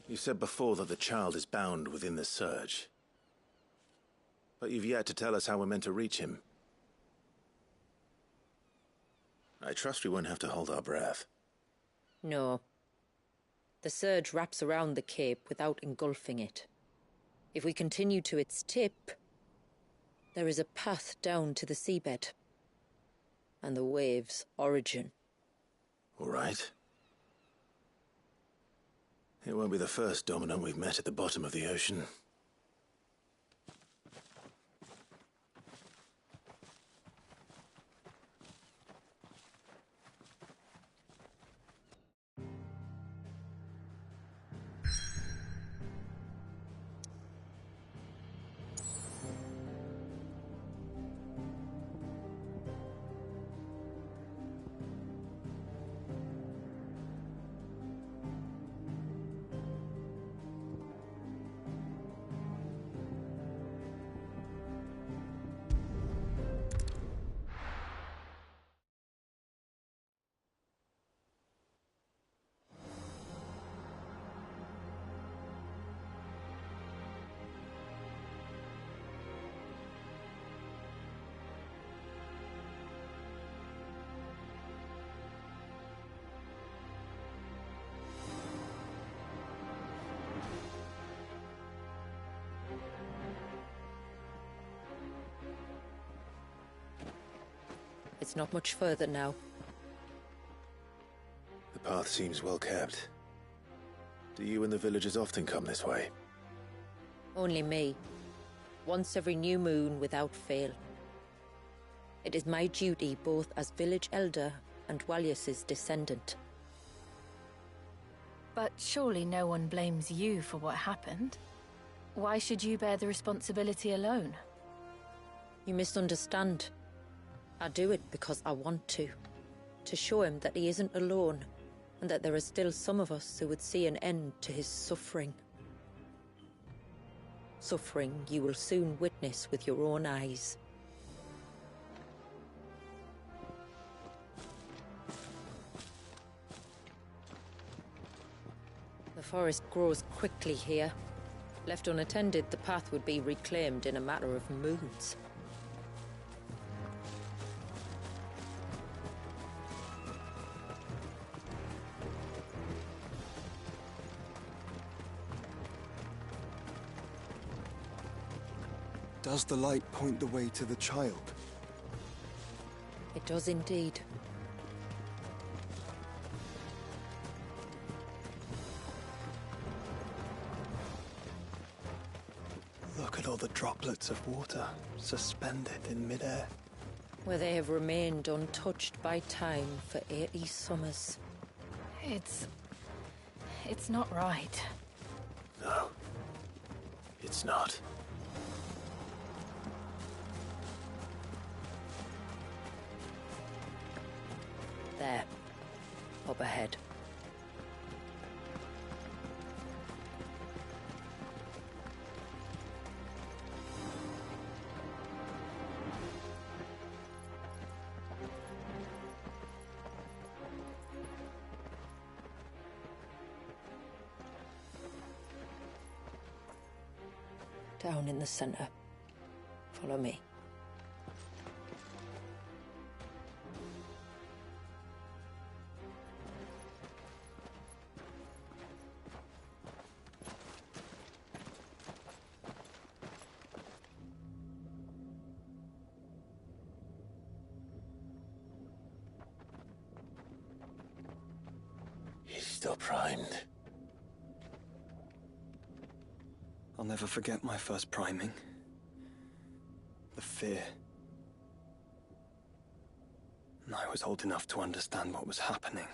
You said before that the child is bound within the surge. But you've yet to tell us how we're meant to reach him. I trust we won't have to hold our breath. No. The surge wraps around the cape without engulfing it. If we continue to its tip, there is a path down to the seabed. And the wave's origin. All right. It won't be the first dominant we've met at the bottom of the ocean. It's not much further now. The path seems well kept. Do you and the villagers often come this way? Only me. Once every new moon without fail. It is my duty both as village elder and Dwalius's descendant. But surely no one blames you for what happened. Why should you bear the responsibility alone? You misunderstand. I do it because I want to. To show him that he isn't alone, and that there are still some of us who would see an end to his suffering. Suffering you will soon witness with your own eyes. The forest grows quickly here. Left unattended, the path would be reclaimed in a matter of moons. Does the light point the way to the child? It does indeed. Look at all the droplets of water suspended in midair. Where they have remained untouched by time for 80 summers. It's not right. No. It's not. There. Up ahead. Down in the center. Follow me. He's still primed. I'll never forget my first priming. The fear. And I was old enough to understand what was happening.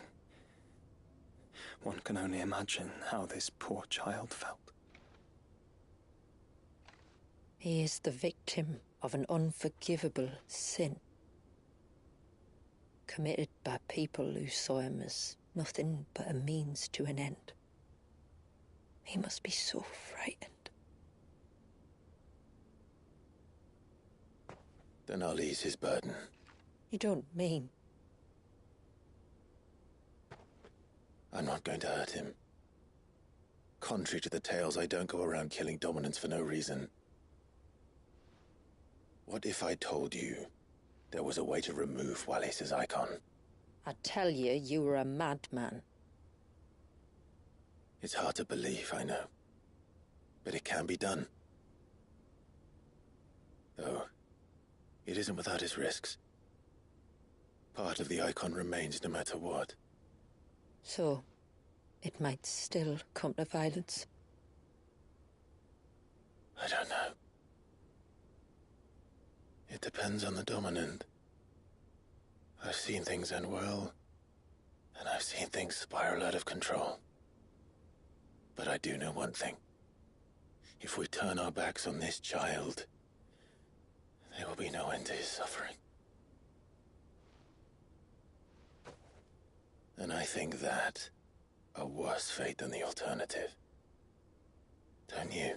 One can only imagine how this poor child felt. He is the victim of an unforgivable sin. Committed by people who saw him as nothing but a means to an end. He must be so frightened. Then I'll ease his burden. You don't mean? I'm not going to hurt him. Contrary to the tales, I don't go around killing dominants for no reason. What if I told you there was a way to remove Wallis's icon? I tell you, you were a madman. It's hard to believe, I know. But it can be done. Though, it isn't without its risks. Part of the icon remains no matter what. So, it might still come to violence. I don't know. It depends on the dominant. I've seen things end well, and I've seen things spiral out of control. But I do know one thing. If we turn our backs on this child, there will be no end to his suffering. And I think that a worse fate than the alternative. Don't you?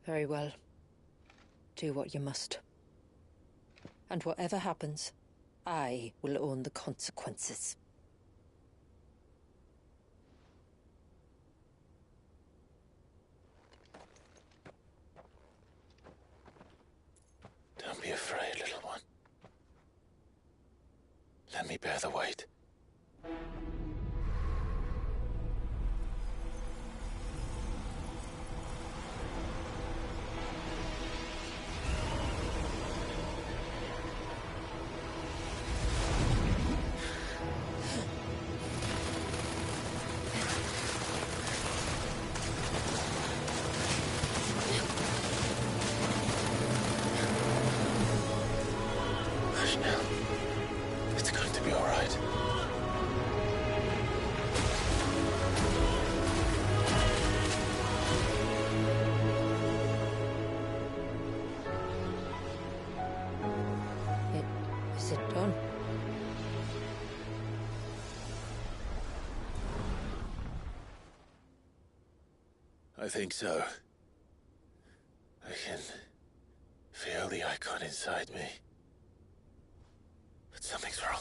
Very well. Do what you must. And whatever happens, I will own the consequences. Don't be afraid, little one. Let me bear the weight. It's going to be all right. Is it done? I think so. I can feel the icon inside me. But something's wrong.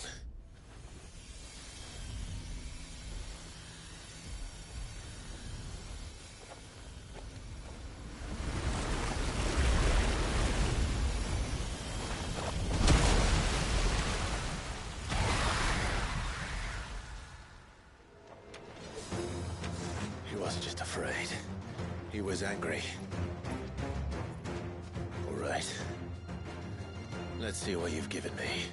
He wasn't just afraid. He was angry. All right. Let's see what you've given me.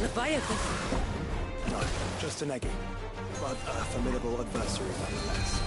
Leviathan! No, just an eggie. But a formidable adversary nonetheless.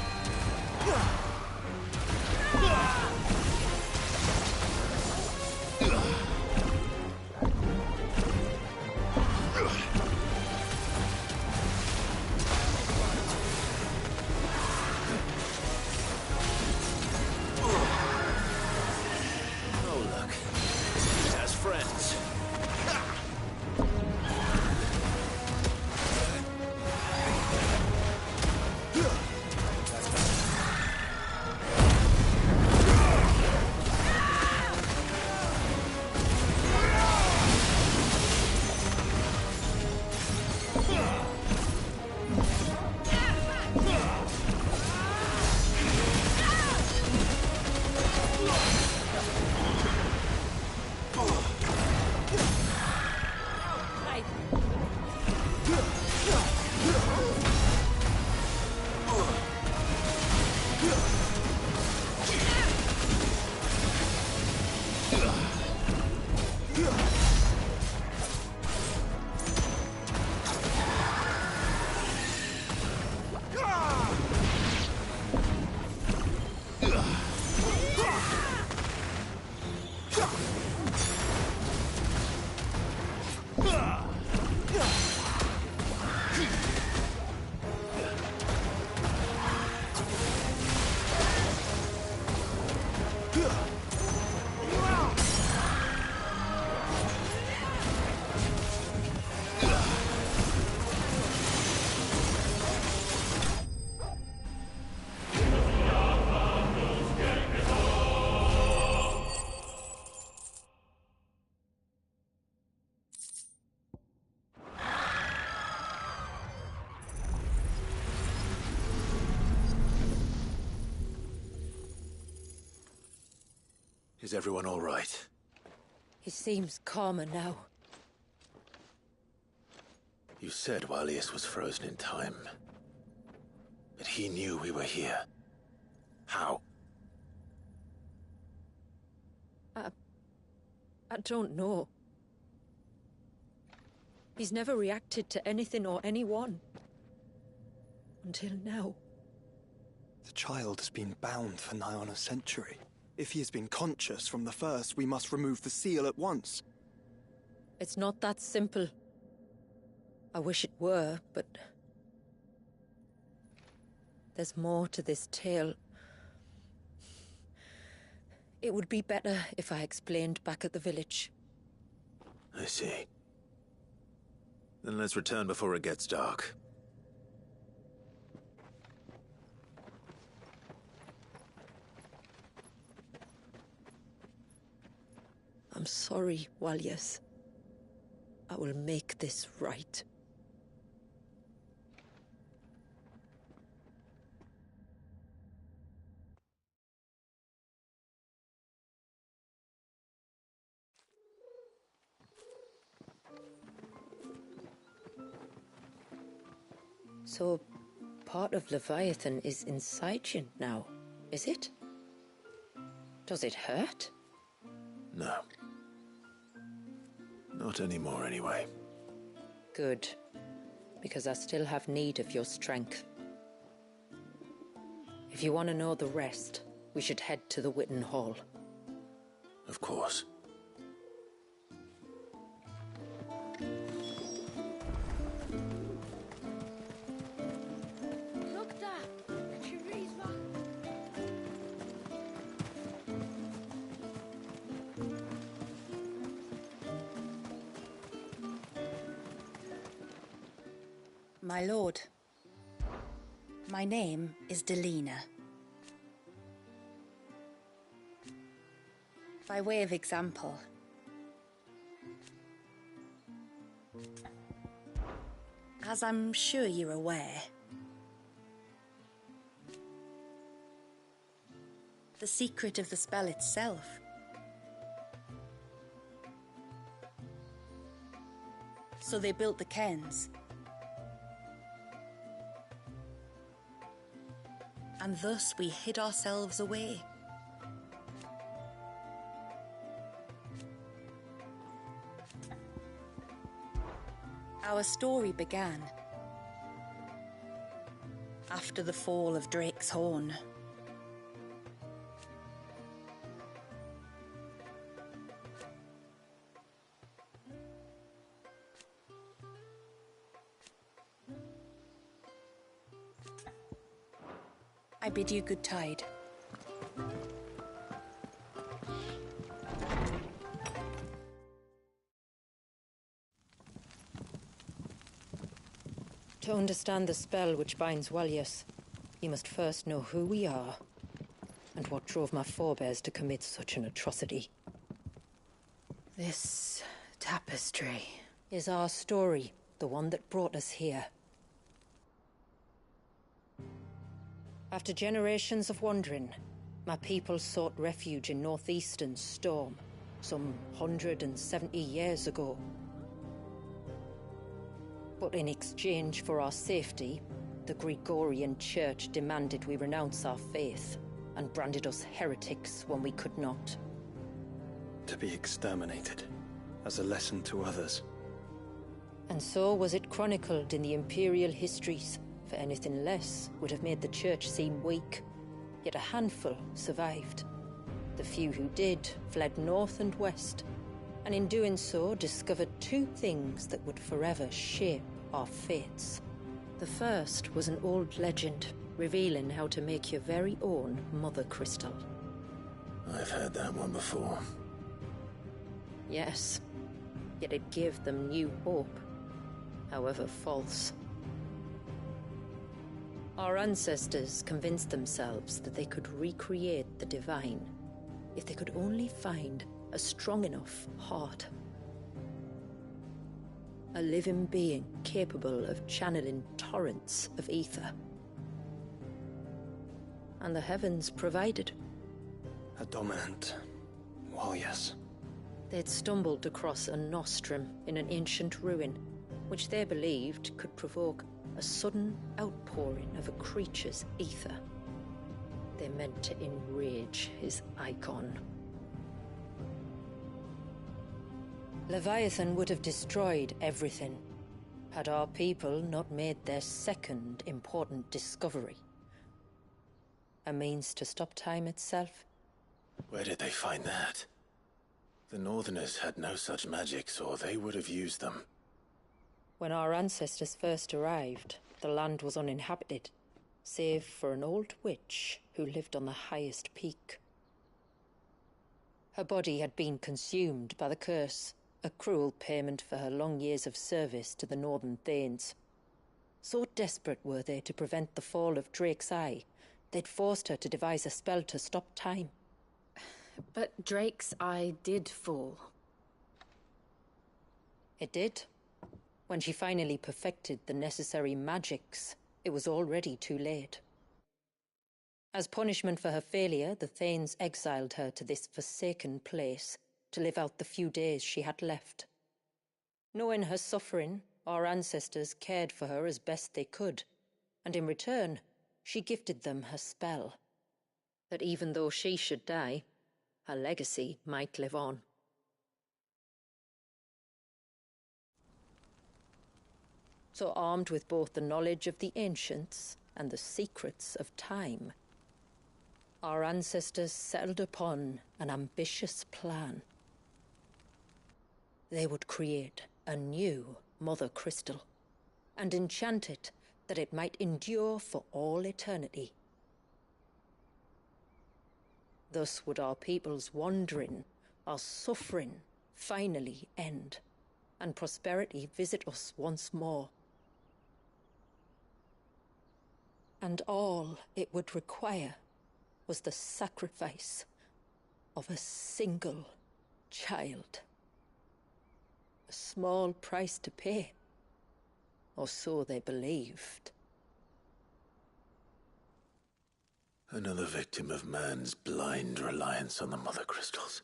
side! Is everyone all right? He seems calmer now. You said Walius was frozen in time. But he knew we were here. How? I don't know. He's never reacted to anything or anyone. Until now. The child has been bound for nigh on a century. If he has been conscious from the first, we must remove the seal at once. It's not that simple. I wish it were, but... there's more to this tale. It would be better if I explained back at the village. I see. Then let's return before it gets dark. I'm sorry, Walius. I will make this right. So, part of Leviathan is inside you now, is it? Does it hurt? No. Not anymore, anyway. Good. Because I still have need of your strength. If you want to know the rest, we should head to the Witten Hall. Of course. Look, Dad! The tree's back. My lord, my name is Delina. By way of example, as I'm sure you're aware, the secret of the spell itself so they built the cairns. And thus we hid ourselves away. Our story began after the fall of Drake's Horn. I bid you good tide. To understand the spell which binds Walius, you must first know who we are, and what drove my forebears to commit such an atrocity. This tapestry is our story, the one that brought us here. After generations of wandering, my people sought refuge in northeastern Storm, some 170 years ago. But in exchange for our safety, the Gregorian Church demanded we renounce our faith and branded us heretics when we could not. To be exterminated, as a lesson to others. And so was it chronicled in the imperial histories, for anything less would have made the Church seem weak. Yet a handful survived. The few who did fled north and west, and in doing so discovered two things that would forever shape our fates. The first was an old legend, revealing how to make your very own Mother Crystal. I've heard that one before. Yes, yet it gave them new hope, however false. Our ancestors convinced themselves that they could recreate the divine if they could only find a strong enough heart. A living being capable of channeling torrents of ether. And the heavens provided. A dominant. Well, yes. They'd stumbled across a nostrum in an ancient ruin, which they believed could provoke a sudden outpouring of a creature's ether. They meant to enrage his icon. Leviathan would have destroyed everything, had our people not made their second important discovery. A means to stop time itself. Where did they find that? The Northerners had no such magics, or they would have used them. When our ancestors first arrived, the land was uninhabited, save for an old witch who lived on the highest peak. Her body had been consumed by the curse, a cruel payment for her long years of service to the Northern Thanes. So desperate were they to prevent the fall of Drake's Eye, they'd forced her to devise a spell to stop time. But Drake's Eye did fall. It did. When she finally perfected the necessary magics, it was already too late. As punishment for her failure, the Thanes exiled her to this forsaken place to live out the few days she had left. Knowing her suffering, our ancestors cared for her as best they could, and in return, she gifted them her spell. That even though she should die, her legacy might live on. So armed with both the knowledge of the ancients and the secrets of time, our ancestors settled upon an ambitious plan. They would create a new Mother Crystal and enchant it that it might endure for all eternity. Thus would our people's wandering, our suffering, finally end, and prosperity visit us once more. And all it would require was the sacrifice of a single child. A small price to pay, or so they believed. Another victim of man's blind reliance on the Mother Crystals.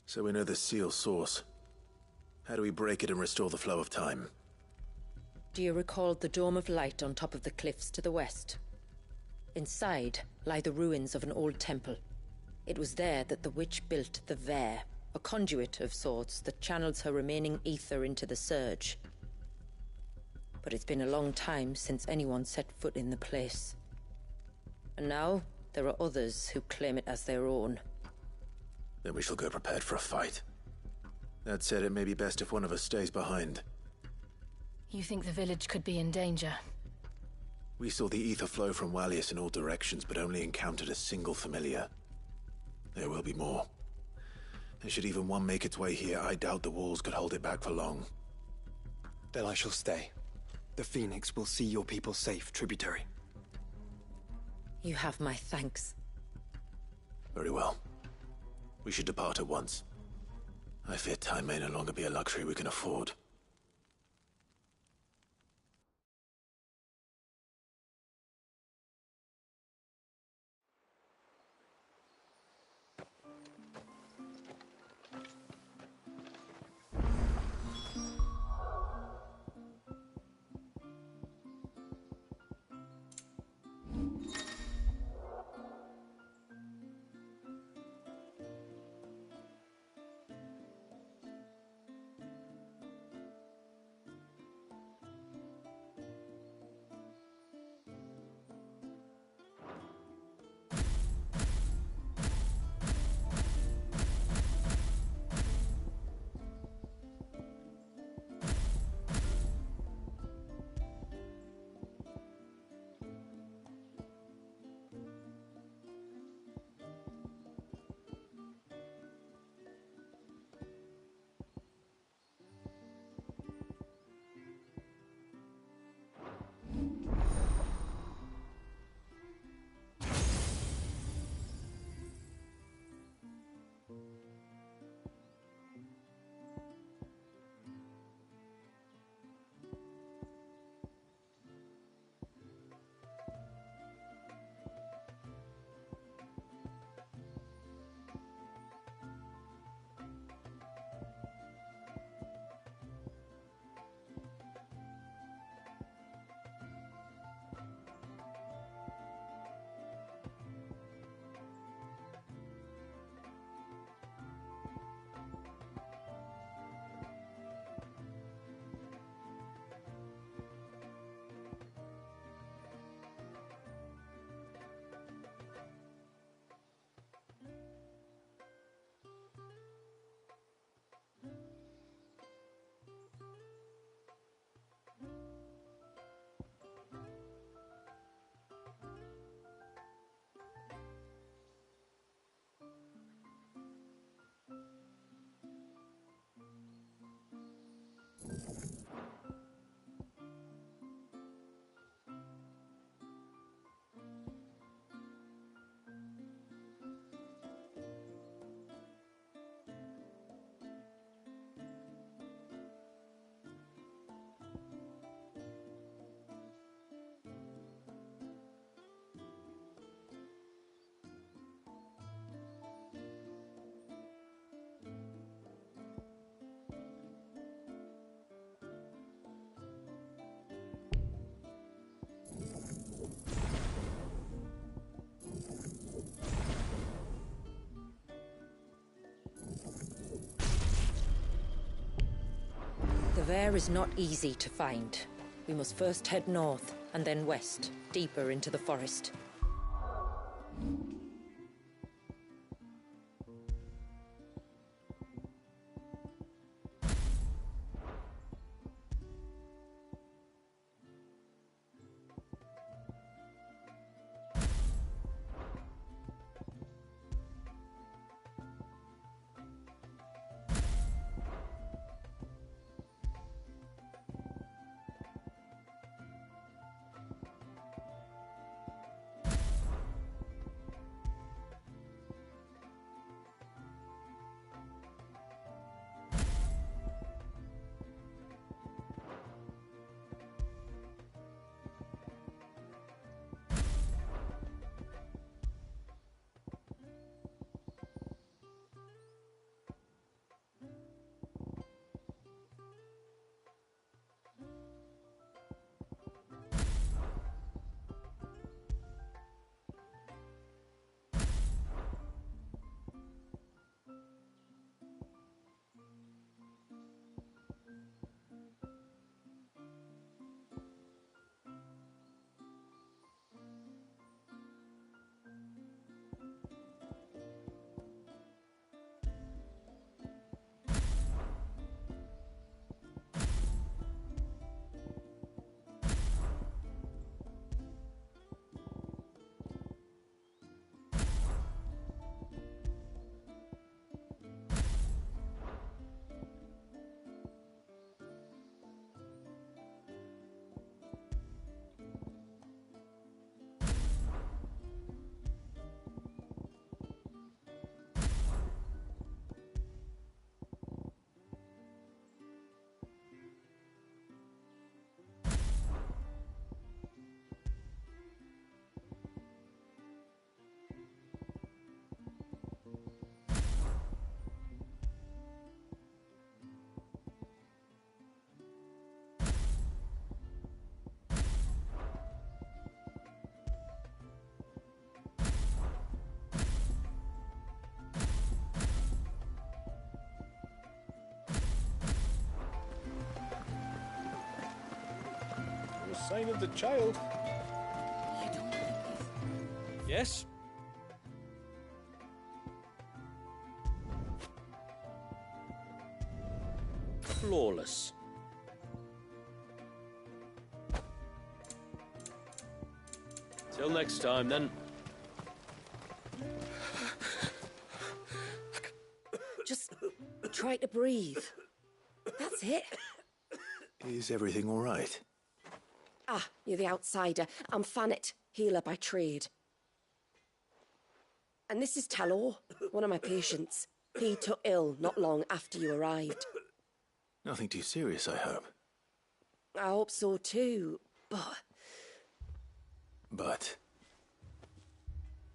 So we know the seal's source. How do we break it and restore the flow of time? Do you recall the dome of light on top of the cliffs to the west? Inside lie the ruins of an old temple. It was there that the witch built the Vare, a conduit of sorts that channels her remaining ether into the surge. But it's been a long time since anyone set foot in the place. And now there are others who claim it as their own. Then we shall go prepared for a fight. That said, it may be best if one of us stays behind. You think the village could be in danger? We saw the ether flow from Wallius in all directions, but only encountered a single familiar. There will be more. And should even one make its way here, I doubt the walls could hold it back for long. Then I shall stay. The Phoenix will see your people safe, tributary. You have my thanks. Very well. We should depart at once. I fear time may no longer be a luxury we can afford. The Vare is not easy to find. We must first head north, and then west, deeper into the forest. No sign of the child. Yes? Flawless. Till next time, then. Just try to breathe. That's it. Is everything all right? Ah, you're the outsider. I'm Fannet, healer by trade. And this is Talor, one of my patients. He took ill not long after you arrived. Nothing too serious, I hope. I hope so too, but... But?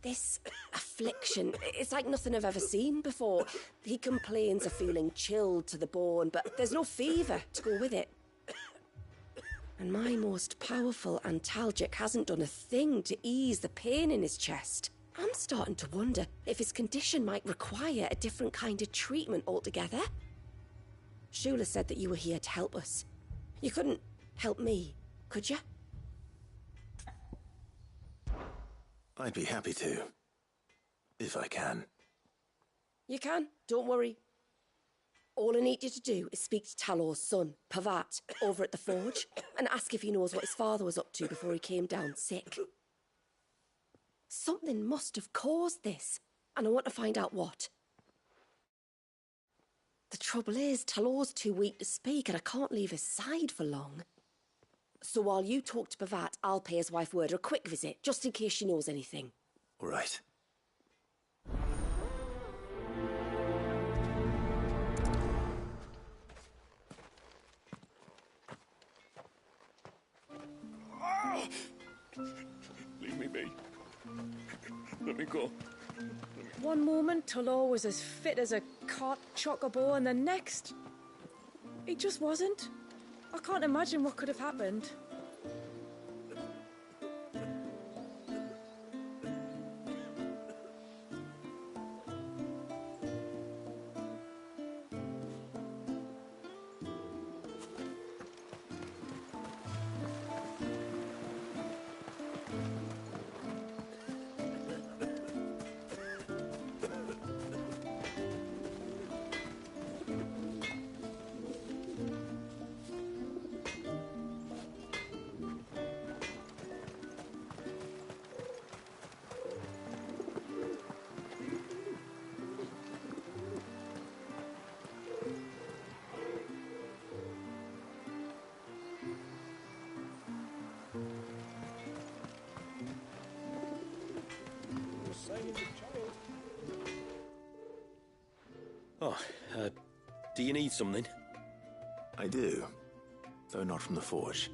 This affliction, it's like nothing I've ever seen before. He complains of feeling chilled to the bone, but there's no fever to go with it. And my most powerful antalgic hasn't done a thing to ease the pain in his chest. I'm starting to wonder if his condition might require a different kind of treatment altogether. Shula said that you were here to help us. You couldn't help me, could you? I'd be happy to. If I can. You can, don't worry. All I need you to do is speak to Talor's son, Pavat, over at the forge, and ask if he knows what his father was up to before he came down sick. Something must have caused this, and I want to find out what. The trouble is, Talor's too weak to speak, and I can't leave his side for long. So while you talk to Pavat, I'll pay his wife word a quick visit, just in case she knows anything. All right. Leave me be. Let me go. One moment, Talor was as fit as a caught chocobo, and the next... he just wasn't. I can't imagine what could have happened. Oh, do you need something? I do, though not from the Forge.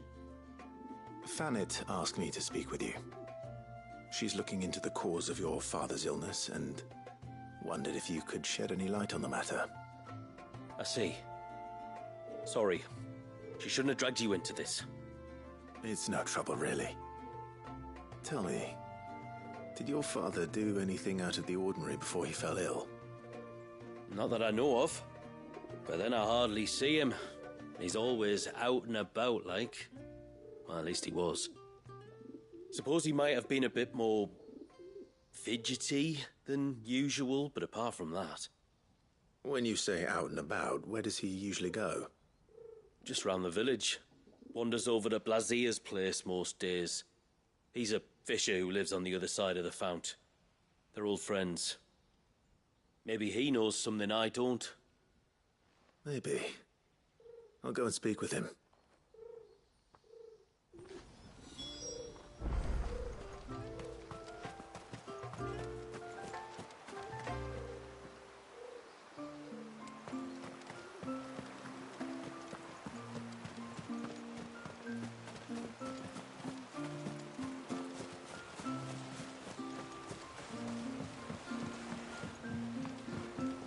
Fanit asked me to speak with you. She's looking into the cause of your father's illness and wondered if you could shed any light on the matter. I see. Sorry. She shouldn't have dragged you into this. It's no trouble, really. Tell me, did your father do anything out of the ordinary before he fell ill? Not that I know of. But then I hardly see him. He's always out and about, like. Well, at least he was. Suppose he might have been a bit more fidgety than usual, but apart from that... When you say out and about, where does he usually go? Just round the village. Wanders over to Blazier's place most days. He's a fisher who lives on the other side of the fount. They're old friends. Maybe he knows something I don't. Maybe. I'll go and speak with him.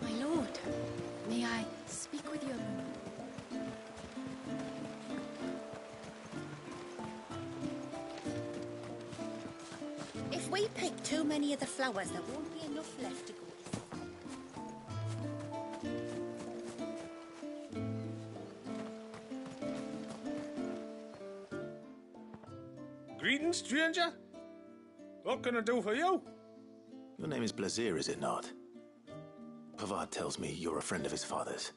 My lord, may I speak with you a moment? If we pick too many of the flowers, there won't be enough left to go. Greetings, stranger. What can I do for you? Your name is Blazier, is it not? Pavad tells me you're a friend of his father's,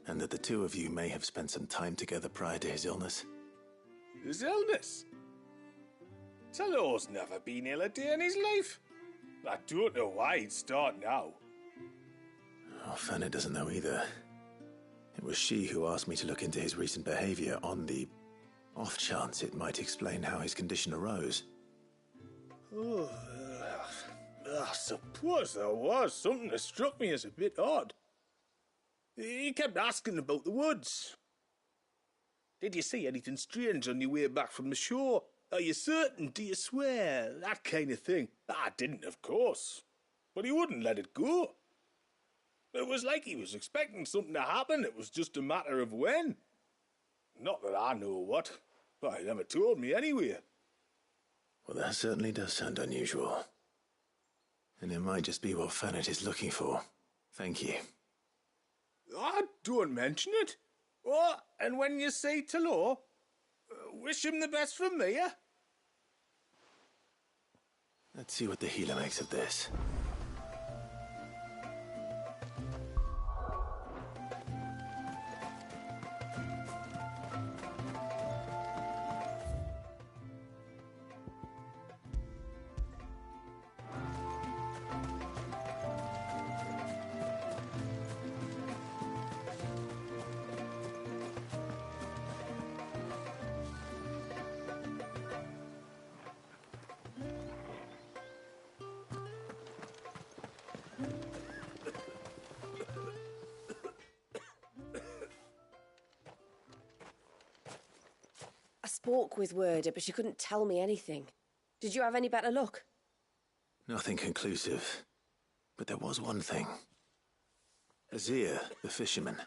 and that the two of you may have spent some time together prior to his illness. His illness? Talor's never been ill a day in his life. I don't know why he'd start now. Oh, Fanny doesn't know either. It was she who asked me to look into his recent behavior on the off chance it might explain how his condition arose. Oh, I suppose there was something that struck me as a bit odd. He kept asking about the woods. Did you see anything strange on your way back from the shore? Are you certain? Do you swear? That kind of thing. I didn't, of course. But he wouldn't let it go. It was like he was expecting something to happen. It was just a matter of when. Not that I know what. But he never told me anyway. Well, that certainly does sound unusual. And it might just be what Fannet is looking for. Thank you. Ah, don't mention it. Oh, and when you say Talor, wish him the best from me, eh? Let's see what the healer makes of this. I spoke with Werder, but she couldn't tell me anything. Did you have any better luck? Nothing conclusive. But there was one thing. Azir, the fisherman,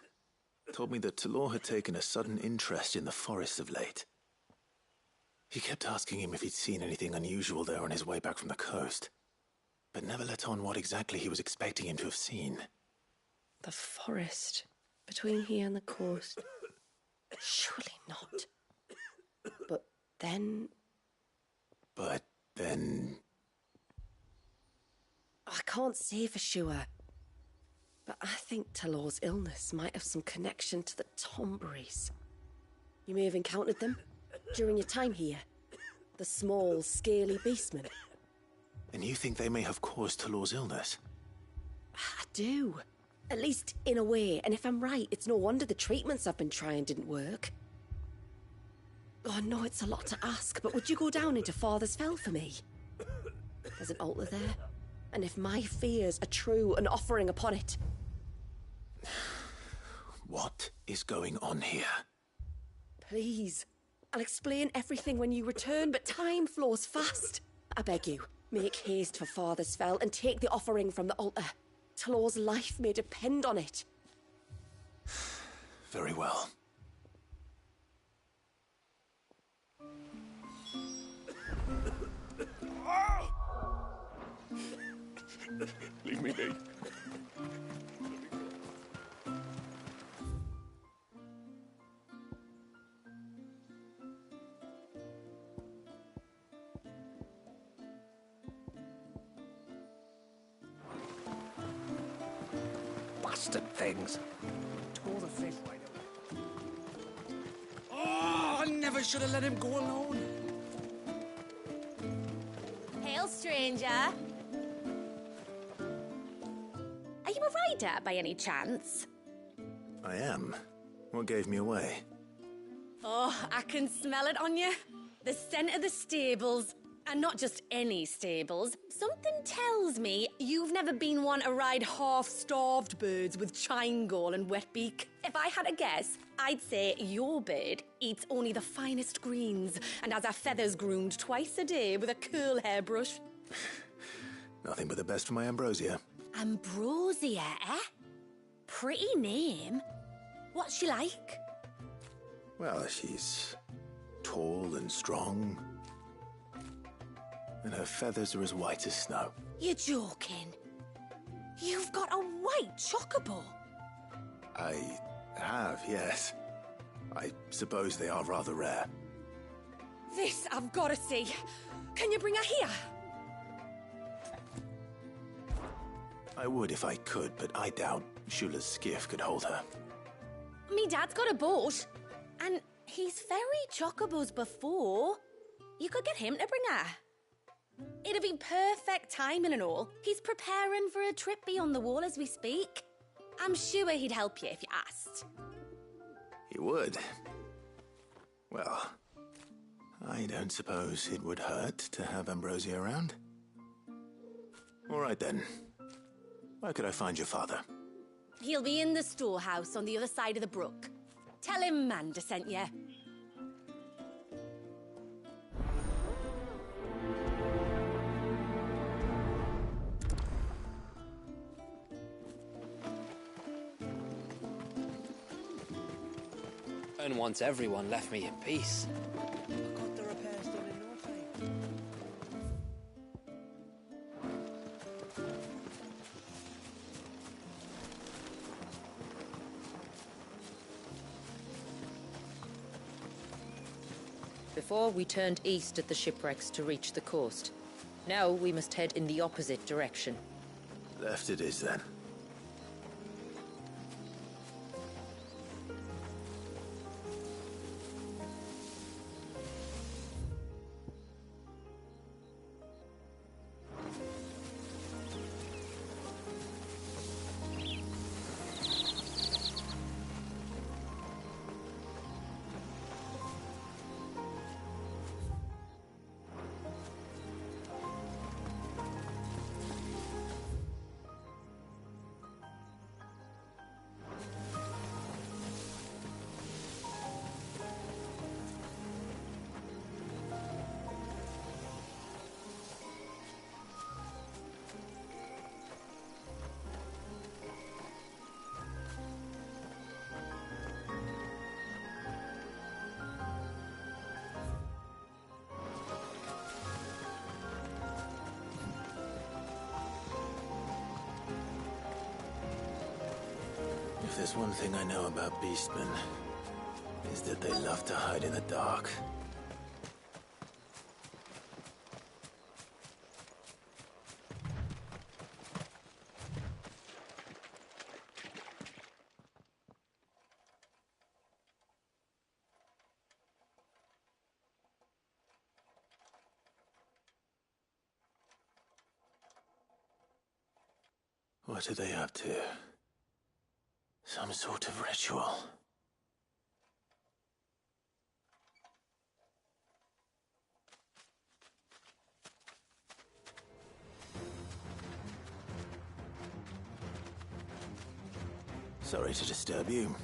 told me that Talor had taken a sudden interest in the forest of late. He kept asking him if he'd seen anything unusual there on his way back from the coast, but never let on what exactly he was expecting him to have seen. The forest between here and the coast. Surely not. But then... I can't say for sure. But I think Talor's illness might have some connection to the Tomberries. You may have encountered them during your time here. The small, scaly beastmen. And you think they may have caused Talor's illness? I do. At least in a way. And if I'm right, it's no wonder the treatments I've been trying didn't work. Oh, I know it's a lot to ask, but would you go down into Father's Fell for me? There's an altar there. And if my fears are true, an offering upon it. What is going on here? Please, I'll explain everything when you return, but time flows fast. I beg you, make haste for Father's Fell and take the offering from the altar. Talor's life may depend on it. Very well. Leave me be. Bastard things. Tore the fish wide open. Oh, I never should have let him go alone. Hail, stranger. Are you a rider by any chance? I am. What gave me away? Oh, I can smell it on you. The scent of the stables. And not just any stables. Something tells me you've never been one to ride half-starved birds with chine gall and wet beak. If I had to guess, I'd say your bird eats only the finest greens and has her feathers groomed twice a day with a curl hairbrush. Nothing but the best for my ambrosia. Ambrosia, eh? Pretty name. What's she like? Well, she's tall and strong. And her feathers are as white as snow. You're joking. You've got a white chocobo. I have, yes. I suppose they are rather rare. This I've got to see. Can you bring her here? I would if I could, but I doubt Shula's skiff could hold her. Me dad's got a boat. And he's ferried chocobos before. You could get him to bring her. It'd be perfect timing and all. He's preparing for a trip beyond the wall as we speak. I'm sure he'd help you if you asked. He would. Well, I don't suppose it would hurt to have Ambrosia around. All right then. Where could I find your father? He'll be in the storehouse on the other side of the brook. Tell him Manda sent you. And once everyone left me in peace. I got the repairs done in no time. Before we turned east at the shipwrecks to reach the coast. Now we must head in the opposite direction. Left it is then. If there's one thing I know about beastmen, is that they love to hide in the dark. What are they up to? Some sort of ritual. Sorry to disturb you.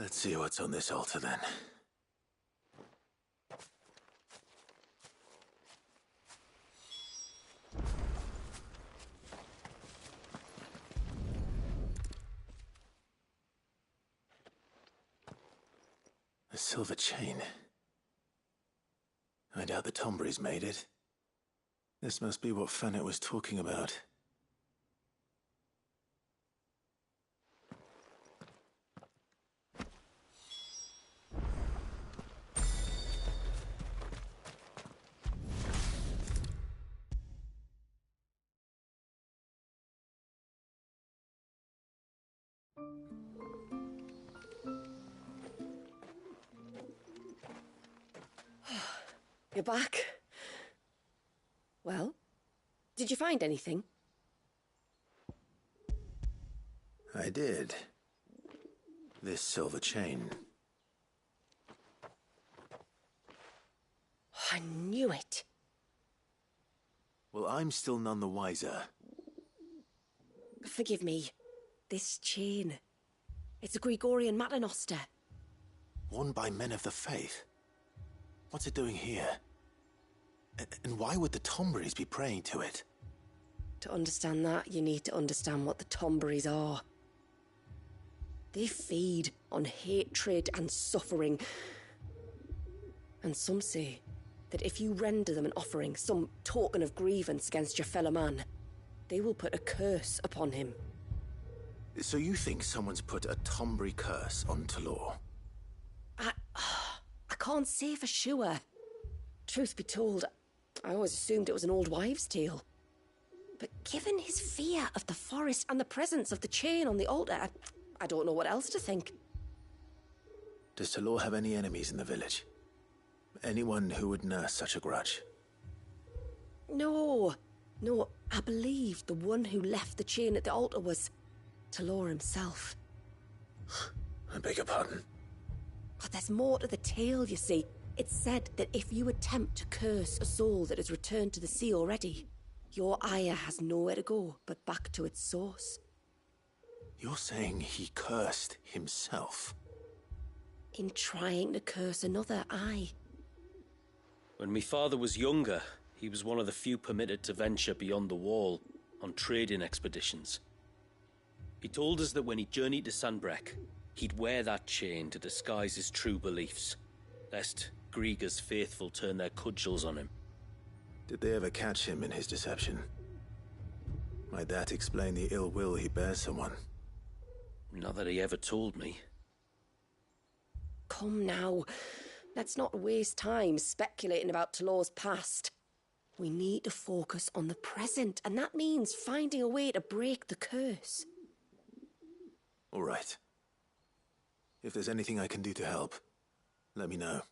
Let's see what's on this altar then. A silver chain. I doubt the Tombrys made it. This must be what Fennec was talking about. You're back. Well, did you find anything? I did. This silver chain. I knew it. Well, I'm still none the wiser. Forgive me. This chain. It's a Gregorian Maternoster. Worn by men of the faith. What's it doing here? And why would the Tombrys be praying to it? To understand that, you need to understand what the Tombrys are. They feed on hatred and suffering. And some say that if you render them an offering, some token of grievance against your fellow man, they will put a curse upon him. So you think someone's put a Tombry curse on Talor? I can't say for sure. Truth be told, I always assumed it was an old wives' tale. But given his fear of the forest and the presence of the chain on the altar, I don't know what else to think. Does Talor have any enemies in the village? Anyone who would nurse such a grudge? No, I believe the one who left the chain at the altar was Talor himself. I beg your pardon? But there's more to the tale, you see. It's said that if you attempt to curse a soul that has returned to the sea already, your ire has nowhere to go but back to its source. You're saying he cursed himself? in trying to curse another, aye. When my father was younger, he was one of the few permitted to venture beyond the wall on trading expeditions. He told us that when he journeyed to Sanbreque, he'd wear that chain to disguise his true beliefs, lest Grieger's faithful turn their cudgels on him. Did they ever catch him in his deception? Might that explain the ill will he bears someone? Not that he ever told me. Come now, let's not waste time speculating about Talor's past. We need to focus on the present, and that means finding a way to break the curse. All right. If there's anything I can do to help, let me know.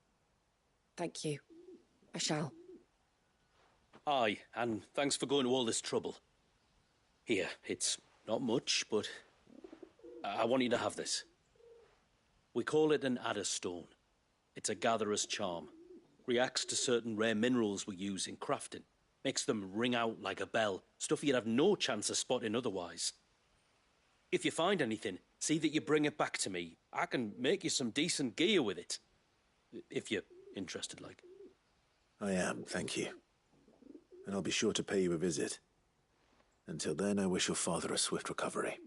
Thank you. I shall. Aye, and thanks for going to all this trouble. Here, it's not much, but I want you to have this. We call it an adder stone. It's a gatherer's charm. Reacts to certain rare minerals we use in crafting. Makes them ring out like a bell, stuff you'd have no chance of spotting otherwise. If you find anything, see that you bring it back to me. I can make you some decent gear with it. If you're interested, like. I am, thank you. And I'll be sure to pay you a visit. Until then, I wish your father a swift recovery.